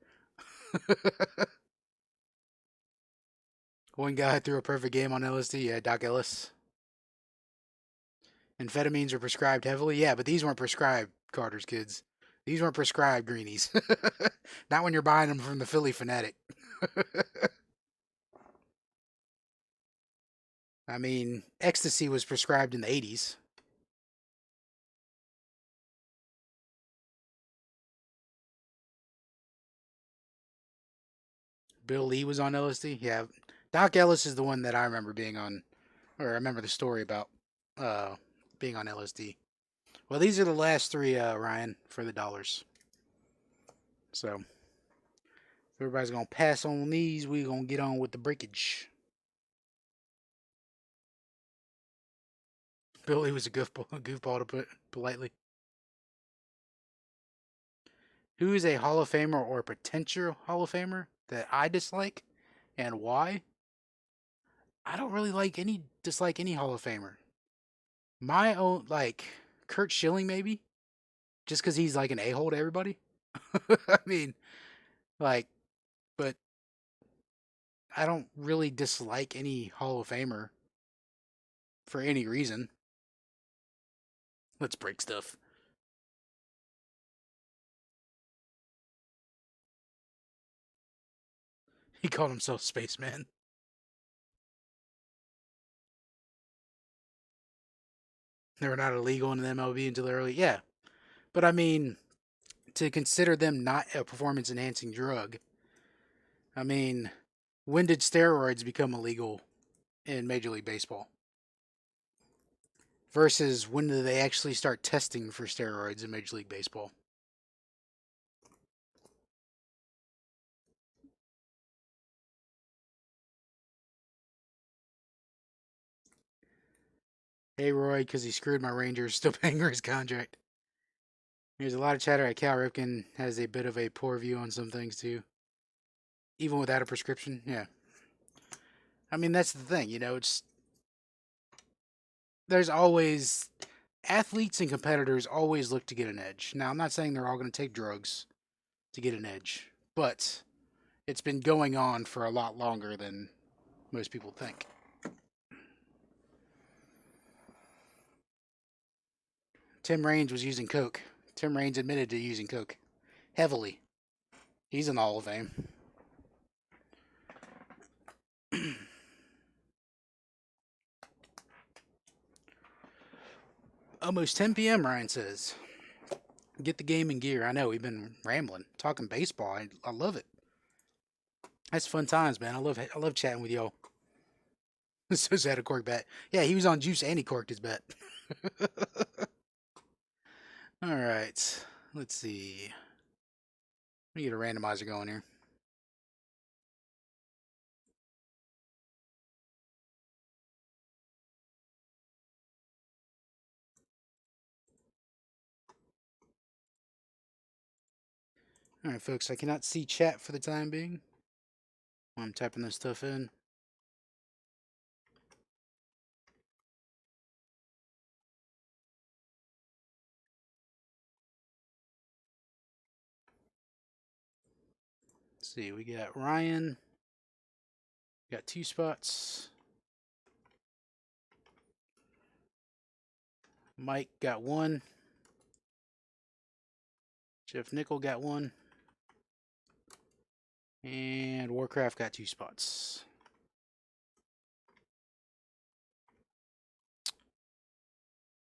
S2: One guy threw a perfect game on LSD. Yeah, Doc Ellis. Amphetamines were prescribed heavily. Yeah, but these weren't prescribed, Carter's kids. These weren't prescribed greenies. Not when you're buying them from the Philly Fanatic. I mean, ecstasy was prescribed in the '80s. Bill Lee was on LSD. Yeah, Doc Ellis is the one that I remember being on, or I remember the story about uh, being on LSD. Well, these are the last three, Ryan, for the dollars. So if everybody's gonna pass on these, we're gonna get on with the breakage. Billy was a goofball to put politely. Who is a Hall of Famer or a potential Hall of Famer that I dislike, and why? I don't really dislike any Hall of Famer. My own, like Kurt Schilling, maybe, just because he's like an a-hole to everybody. I mean, like, but I don't really dislike any Hall of Famer for any reason. Let's break stuff. He called himself Spaceman. They were not illegal in the MLB until early. Yeah, but I mean, to consider them not a performance enhancing drug, I mean, when did steroids become illegal in Major League Baseball? Versus when did they actually start testing for steroids in Major League Baseball? Hey, Roy, because he screwed my Rangers, still paying for his contract. There's a lot of chatter at Cal Ripken has a bit of a poor view on some things, too. Even without a prescription, yeah. I mean, that's the thing, it's there's always athletes and competitors always look to get an edge. Now, I'm not saying they're all going to take drugs to get an edge, but it's been going on for a lot longer than most people think. Tim Raines was using coke. Tim Raines admitted to using coke heavily. He's in the Hall of Fame. Almost 10 p.m., Ryan says. Get the game in gear. I know, we've been rambling, talking baseball. I love it. That's fun times, man. I love chatting with y'all. So sad a cork bet. Yeah, he was on juice and he corked his bet. All right. Let's see. Let me get a randomizer going here. All right, folks. I cannot see chat for the time being. I'm typing this stuff in. Let's see. We got Ryan. Got 2 spots. Mike got 1. Jeff Nickel got 1. And Warcraft got 2 spots.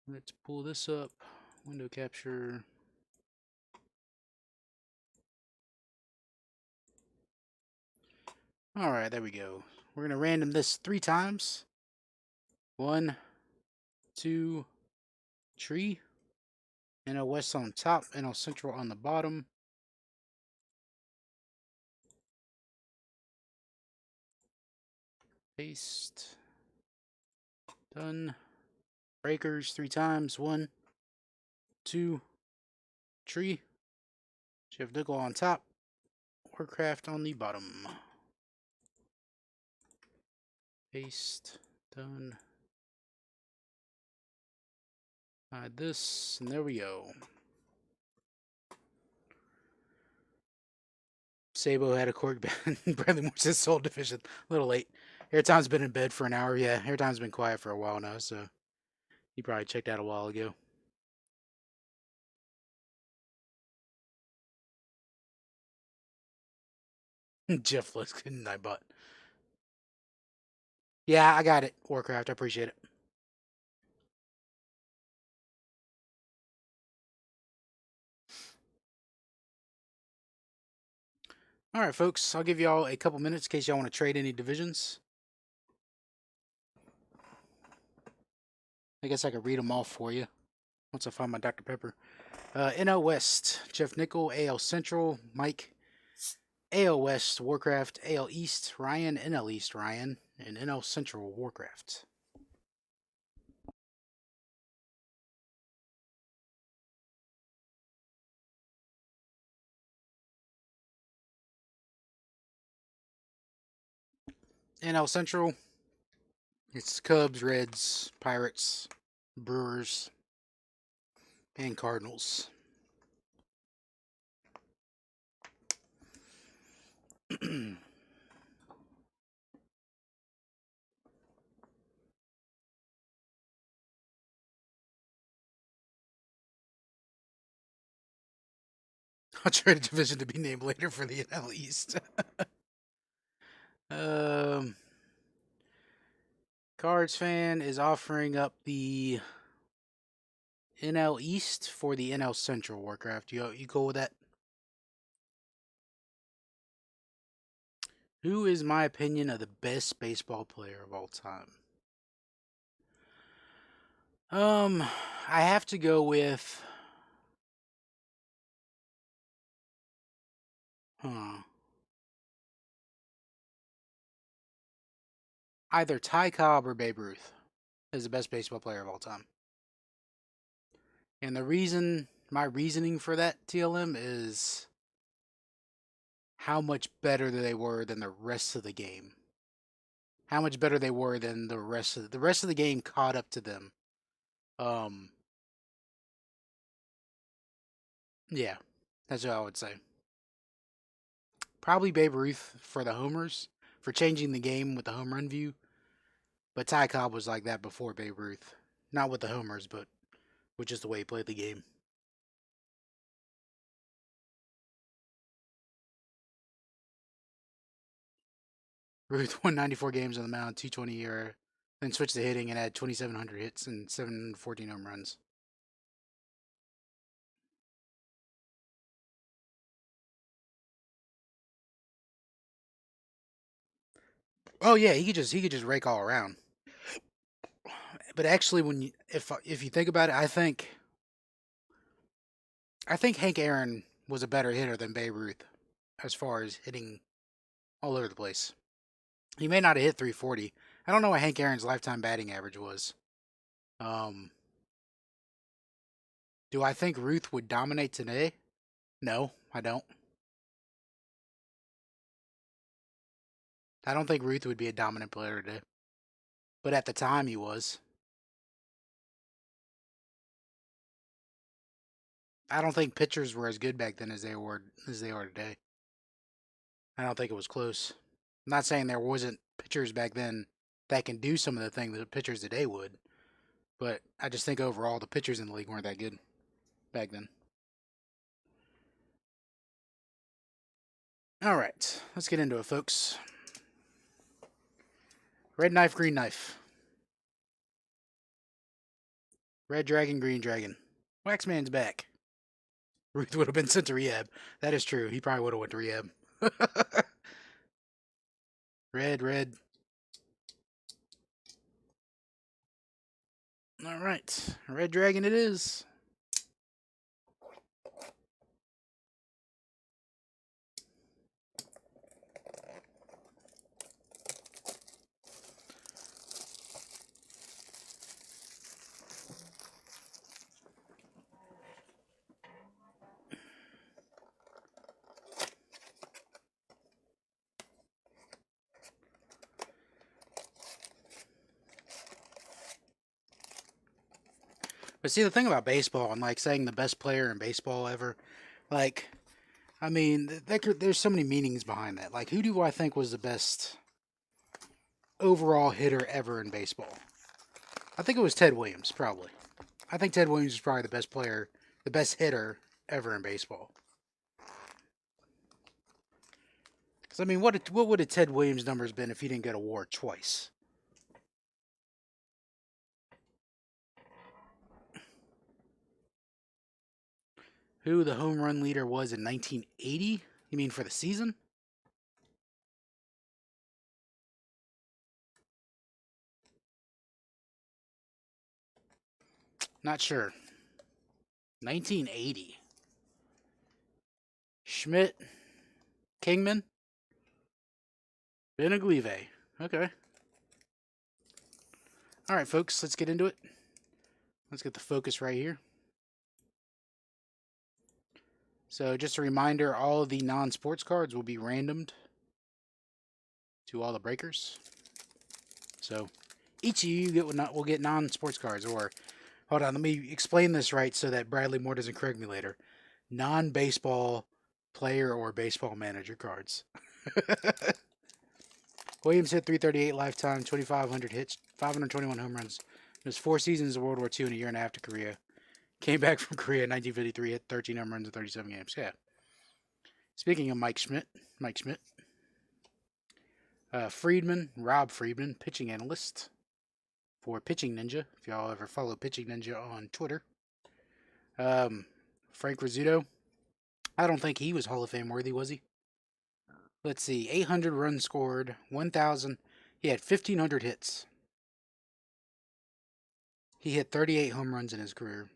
S2: Let's pull this up. Window capture. All right, there we go. We're going to random this 3 times. 1, 2, tree. NL West on top, NL Central on the bottom. Paste. Done. Breakers 3 times. 1, 2, tree. Jeff Nickel on top. Warcraft on the bottom. Paste. Done. Hide this, and there we go. Sabo had a cork bet. Bradley Moore says soul division. A little late. Airtime's been in bed for an hour. Yeah, Airtime's been quiet for a while now, so he probably checked out a while ago. Jeff Liskin, I bought. Yeah, I got it. Warcraft, I appreciate it. All right, folks, I'll give y'all a couple minutes in case y'all want to trade any divisions. I guess I could read them all for you once I find my Dr. Pepper. NL West, Jeff Nickel, AL Central, Mike, AL West, Warcraft, AL East, Ryan, NL East, Ryan, and NL Central, Warcraft. NL Central, it's Cubs, Reds, Pirates, Brewers, and Cardinals. I'll trade a division to be named later for the NL East. Cards fan is offering up the NL East for the NL Central, Warcraft. You cool with that? Who is my opinion of the best baseball player of all time? I have to go with huh, either Ty Cobb or Babe Ruth is the best baseball player of all time. And my reasoning for that TLM is how much better they were than the rest of the game. How much better they were than the rest of the game caught up to them. Um, yeah, that's what I would say. Probably Babe Ruth for the homers, for changing the game with the home run view. But Ty Cobb was like that before Babe Ruth. Not with the homers, but with just the way he played the game. Ruth won 94 games on the mound, 220 era, then switched to hitting and had 2,700 hits and 714 home runs. Oh yeah, he could just rake all around. But actually, if you think about it, I think Hank Aaron was a better hitter than Babe Ruth as far as hitting all over the place. He may not have hit 340. I don't know what Hank Aaron's lifetime batting average was. Um, do I think Ruth would dominate today? No, I don't. I don't think Ruth would be a dominant player today. But at the time, he was. I don't think pitchers were as good back then as they are today. I don't think it was close. I'm not saying there wasn't pitchers back then that can do some of the things that pitchers today would, but I just think overall the pitchers in the league weren't that good back then. All right, let's get into it, folks. Red knife, green knife. Red dragon, green dragon. Waxman's back. Ruth would have been sent to rehab. That is true. He probably would have went to rehab. Red, red. All right, red dragon it is. But see, the thing about baseball and like saying the best player in baseball ever, like, I mean, there's so many meanings behind that. Like, who do I think was the best overall hitter ever in baseball? I think it was Ted Williams, probably. I think Ted Williams was probably the best player, the best hitter ever in baseball. Because, I mean, what would have Ted Williams' numbers been if he didn't get a WAR twice? Who the home run leader was in 1980? You mean for the season? Not sure. 1980. Schmidt, Kingman, Benaglive. Okay. All right, folks, let's get into it. Let's get the focus right here. So, just a reminder, all of the non-sports cards will be randomed to all the breakers. So, each of you will get non-sports cards. Or, hold on, let me explain this right so that Bradley Moore doesn't correct me later. Non-baseball player or baseball manager cards. Williams hit 338 lifetime, 2,500 hits, 521 home runs. Missed 4 seasons of World War II and a year and a half to Korea. Came back from Korea in 1953, hit 13 home runs in 37 games. Yeah. Speaking of Mike Schmidt, Rob Friedman, pitching analyst for Pitching Ninja. If y'all ever follow Pitching Ninja on Twitter, Um, Frank Rizzuto. I don't think he was Hall of Fame worthy, was he? Let's see. 800 runs scored. 1,000. He had 1,500 hits. He hit 38 home runs in his career.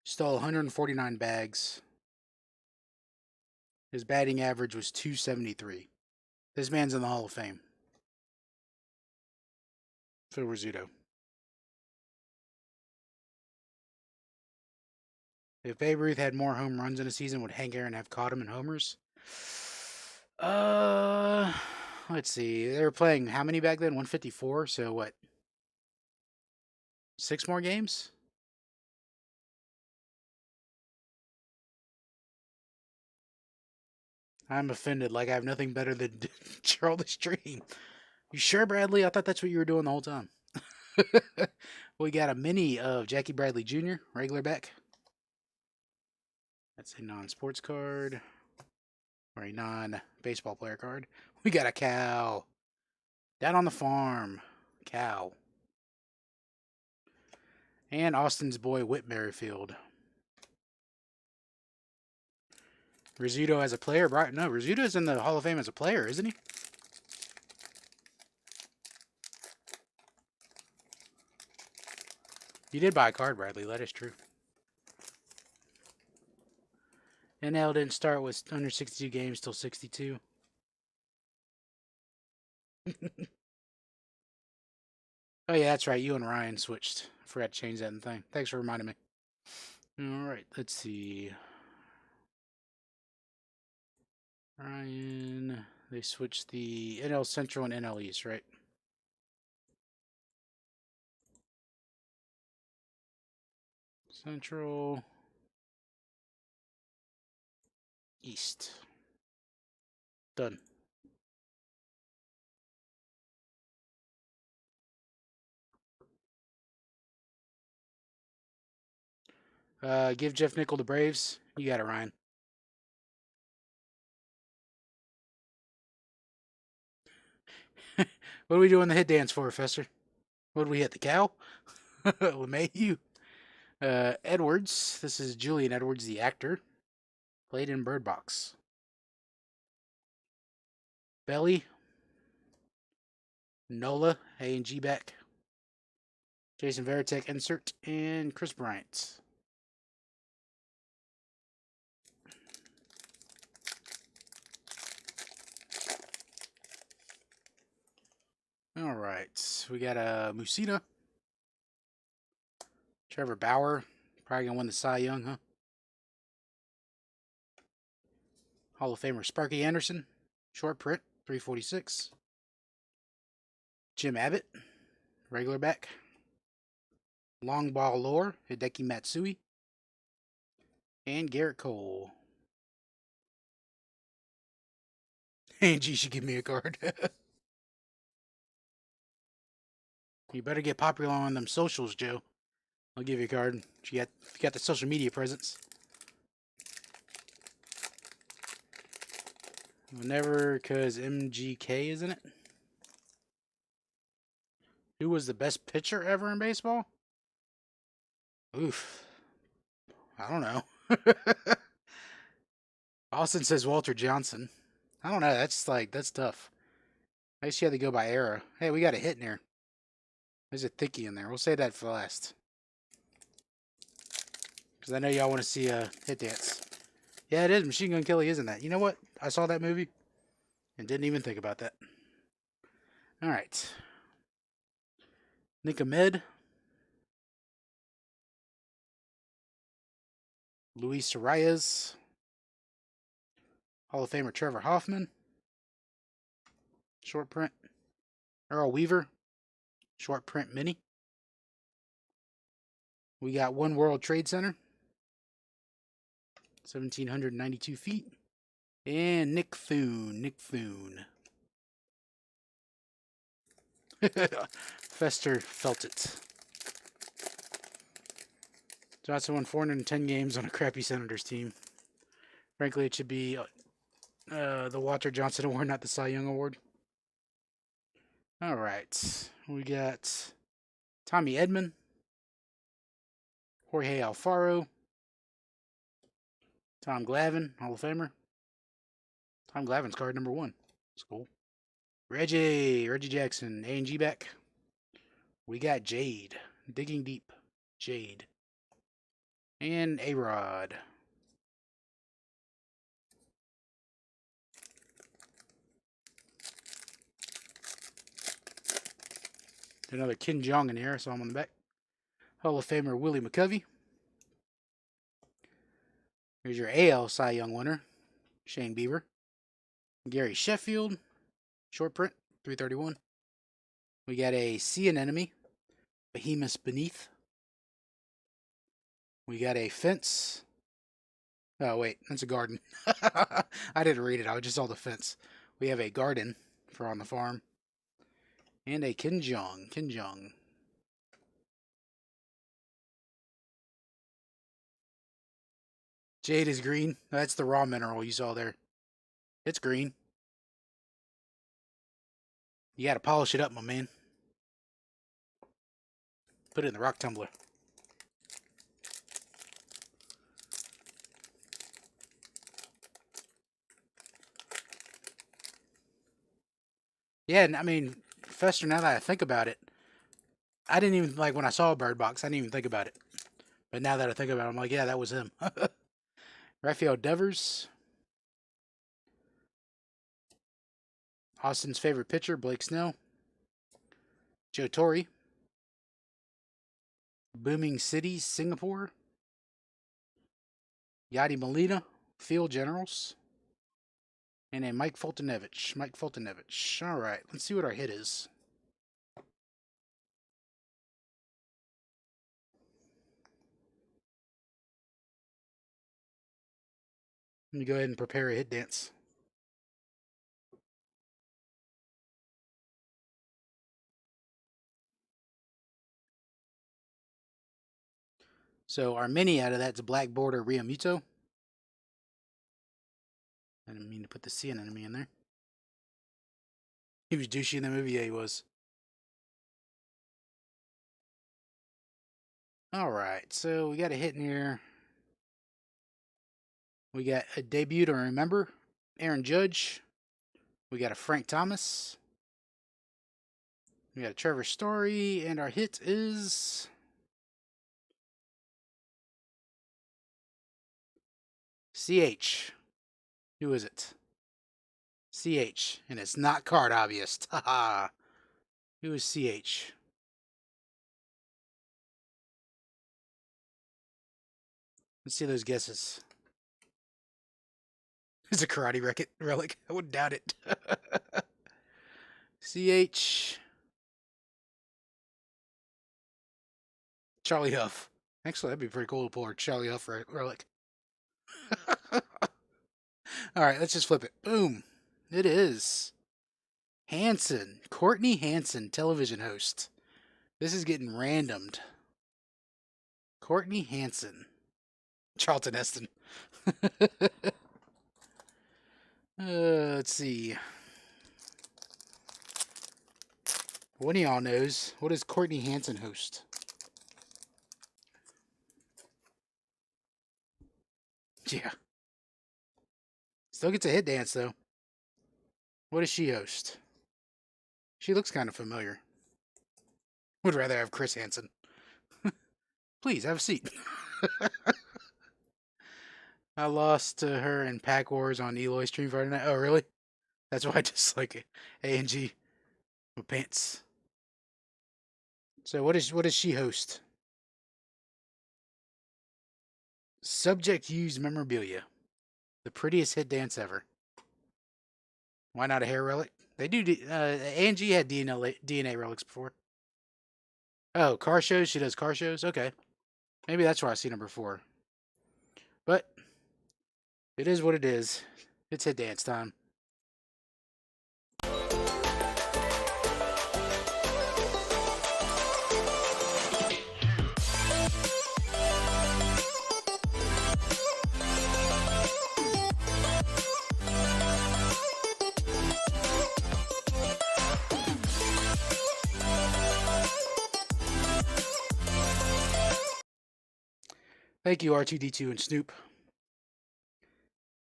S2: Stole 149 bags. His batting average was 273. This man's in the Hall of Fame. Phil Rizzuto. If Babe Ruth had more home runs in a season, would Hank Aaron have caught him in homers? Uh, let's see. They were playing how many back then? 154. So what? 6 more games? I'm offended. Like I have nothing better than Charles Dream. You sure, Bradley? I thought that's what you were doing the whole time. We got a mini of Jackie Bradley Jr., regular back. That's a non-sports card. Or a non-baseball player card. We got a cow. Down on the farm. Cow. And Austin's boy, Whit Merrifield. Rizzuto as a player? No, Rizzuto's in the Hall of Fame as a player, isn't he? You did buy a card, Bradley. That is true. NL didn't start with under 62 games till 62. Oh, yeah, that's right. You and Ryan switched. I forgot to change that in the thing. Thanks for reminding me. All right, let's see. Ryan, they switched the NL Central and NL East, right? Central, East. Done. Give Jeff Nickel the Braves. You got it, Ryan. What are we doing the hit dance for, Fester? What did we hit? The cow? LeMahieu. Edwards. This is Julian Edwards, the actor. Played in Bird Box. Belly. Nola. A and G back. Jason Veritek insert. And Chris Bryant. All right. We got a Musina. Trevor Bauer. Probably going to win the Cy Young, huh? Hall of Famer Sparky Anderson. Short print. 346. Jim Abbott. Regular back. Long ball lore. Hideki Matsui. And Garrett Cole. Angie should give me a card. You better get popular on them socials, Joe. I'll give you a card. You got the social media presence. Never, because MGK is in it. Who was the best pitcher ever in baseball? Oof. I don't know. Austin says Walter Johnson. I don't know. That's tough. I guess you had to go by era. Hey, we got a hit in there. There's a thickie in there. We'll save that for last. Because I know y'all want to see a hit dance. Yeah, it is. Machine Gun Kelly, isn't that? You know what? I saw that movie and didn't even think about that. All right. Nick Ahmed. Luis Arias. Hall of Famer Trevor Hoffman. Short print. Earl Weaver. Short print mini. We got One World Trade Center. 1,792 feet. And Nick Thune. Nick Thune. Fester felt it. Johnson won 410 games on a crappy Senators team. Frankly, it should be the Walter Johnson Award, not the Cy Young Award. All right. We got Tommy Edman. Jorge Alfaro. Tom Glavine, Hall of Famer. Tom Glavine's card number 1. That's cool. Reggie Jackson, A&G back. We got Jade, Digging Deep, Jade. And A-Rod. Another Ken Jeong in here, I saw him on the back. Hall of Famer Willie McCovey. Here's your AL Cy Young winner, Shane Bieber. Gary Sheffield, short print, 331. We got a Sea Anemone, Behemoth Beneath. We got a Fence. Oh, wait, that's a garden. I didn't read it, I just saw the fence. We have a Garden for On the Farm. And a Ken Jeong. Jade is green. That's the raw mineral you saw there. It's green. You gotta polish it up, my man. Put it in the rock tumbler. Yeah, I mean, Fester, now that I think about it, I didn't even, like, when I saw a bird box, I didn't even think about it. But now that I think about it, I'm like, yeah, that was him. Rafael Devers. Austin's favorite pitcher, Blake Snell. Joe Torre. Booming Cities, Singapore. Yadi Molina, Field Generals. And a Mike Fultonevich. All right, let's see what our hit is. Let me go ahead and prepare a hit dance. So our mini out of that's Black Border Riamuto. I didn't mean to put the sea anemone in there. He was douchey in the movie, yeah, he was. Alright, so we got a hit in here. We got a debut to remember, Aaron Judge. We got a Frank Thomas. We got a Trevor Story, and our hit is CH. Who is it? CH, and it's not card obvious. Haha. Who is CH? Let's see those guesses. It's a karate relic. I wouldn't doubt it. CH. Charlie Huff. Actually, that'd be pretty cool to pull our Charlie Huff relic. Alright, let's just flip it. Boom. It is Hanson. Courtney Hanson, television host. This is getting randomed. Courtney Hanson. Charlton Heston. Let's see. One of y'all knows. What does Courtney Hanson host? Yeah. Still gets a hit dance, though. What does she host? She looks kind of familiar. Would rather have Chris Hansen. Please, have a seat. I lost to her in Pack Wars on Eloy stream Friday night. Oh, really? That's why I just like A&G with pants. So what does she host? Subject used memorabilia. The prettiest hit dance ever. Why not a hair relic? They do. A&G had DNA relics before. Oh, car shows. She does car shows. Okay, maybe that's where I seen her before. But it is what it is. It's hit dance time. Thank you, R2D2 and Snoop.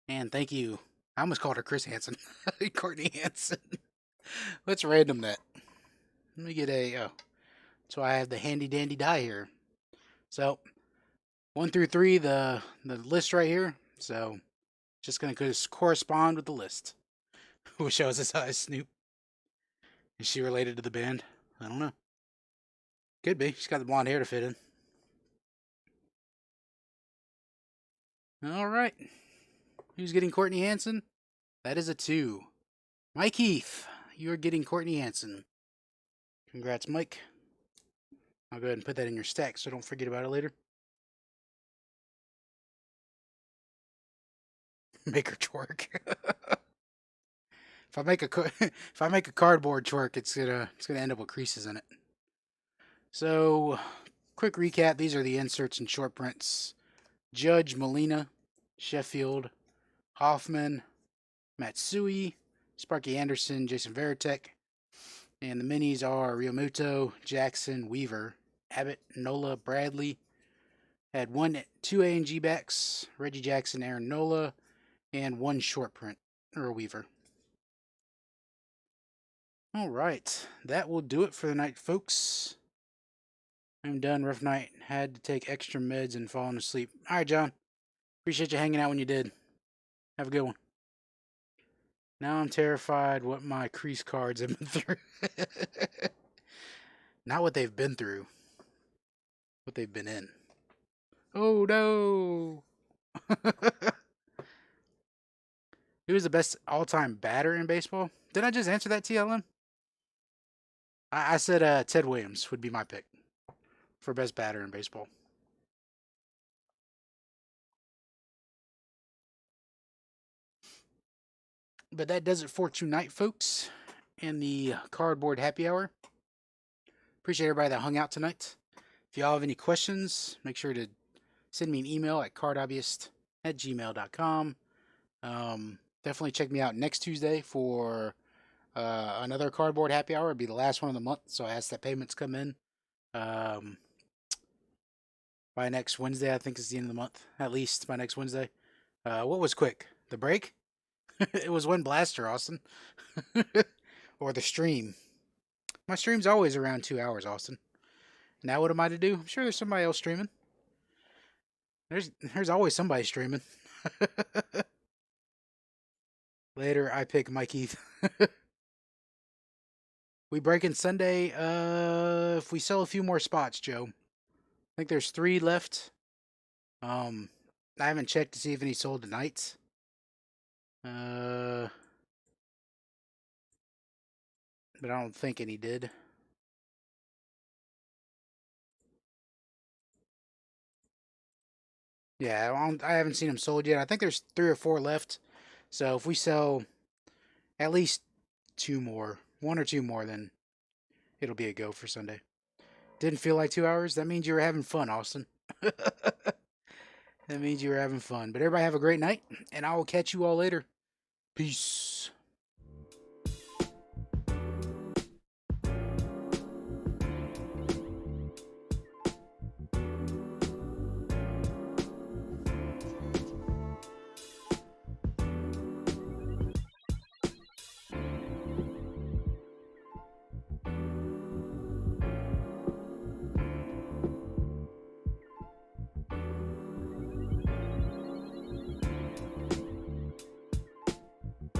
S2: And thank you. I almost called her Chris Hansen. Courtney Hansen. Let's random that. Let me get a. Oh, so I have the handy dandy die here. So 1 through 3, the list right here. So just gonna correspond with the list. Wish I was as high as Snoop. Is she related to the band? I don't know. Could be. She's got the blonde hair to fit in. All right. Who's getting Courtney Hansen? That is a 2. Mike Heath, you are getting Courtney Hansen. Congrats, Mike. I'll go ahead and put that in your stack so don't forget about it later. Make her twerk. If I make a cardboard twerk, it's gonna end up with creases in it. So, quick recap: these are the inserts and short prints. Judge, Molina, Sheffield, Hoffman, Matsui, Sparky Anderson, Jason Veritek, and the minis are Ryomuto, Jackson, Weaver, Abbott, Nola, Bradley. Had 2 A and G backs: Reggie Jackson, Aaron Nola, and 1 short print, Earl Weaver. All right, that will do it for the night, folks. I'm done. Rough night. Had to take extra meds and falling asleep. All right, John. Appreciate you hanging out when you did. Have a good one. Now I'm terrified what my crease cards have been through. Not what they've been through. What they've been in. Oh, no. Who is the best all-time batter in baseball? Did I just answer that, TLM? I said Ted Williams would be my pick for best batter in baseball. But that does it for tonight, folks, in the Cardboard Happy Hour. Appreciate everybody that hung out tonight. If y'all have any questions, make sure to send me an email at cardhobbyist@gmail.com. Definitely check me out next Tuesday for another Cardboard Happy Hour. It'll be the last one of the month, so I ask that payments come in by next Wednesday. I think is the end of the month, at least by next Wednesday. What was quick? The break? It was one blaster, Austin. Or the stream. My stream's always around 2 hours, Austin. Now what am I to do? I'm sure there's somebody else streaming. There's always somebody streaming. Later, I pick Mike Heath. We break in Sunday. If we sell a few more spots, Joe. I think there's 3 left. I haven't checked to see if any sold tonight. But I don't think any did. Yeah, I haven't seen them sold yet. I think there's 3 or 4 left. So if we sell at least 2 more, 1 or 2 more, then it'll be a go for Sunday. Didn't feel like 2 hours? That means you were having fun, Austin. That means you were having fun. But everybody have a great night, and I will catch you all later. Peace.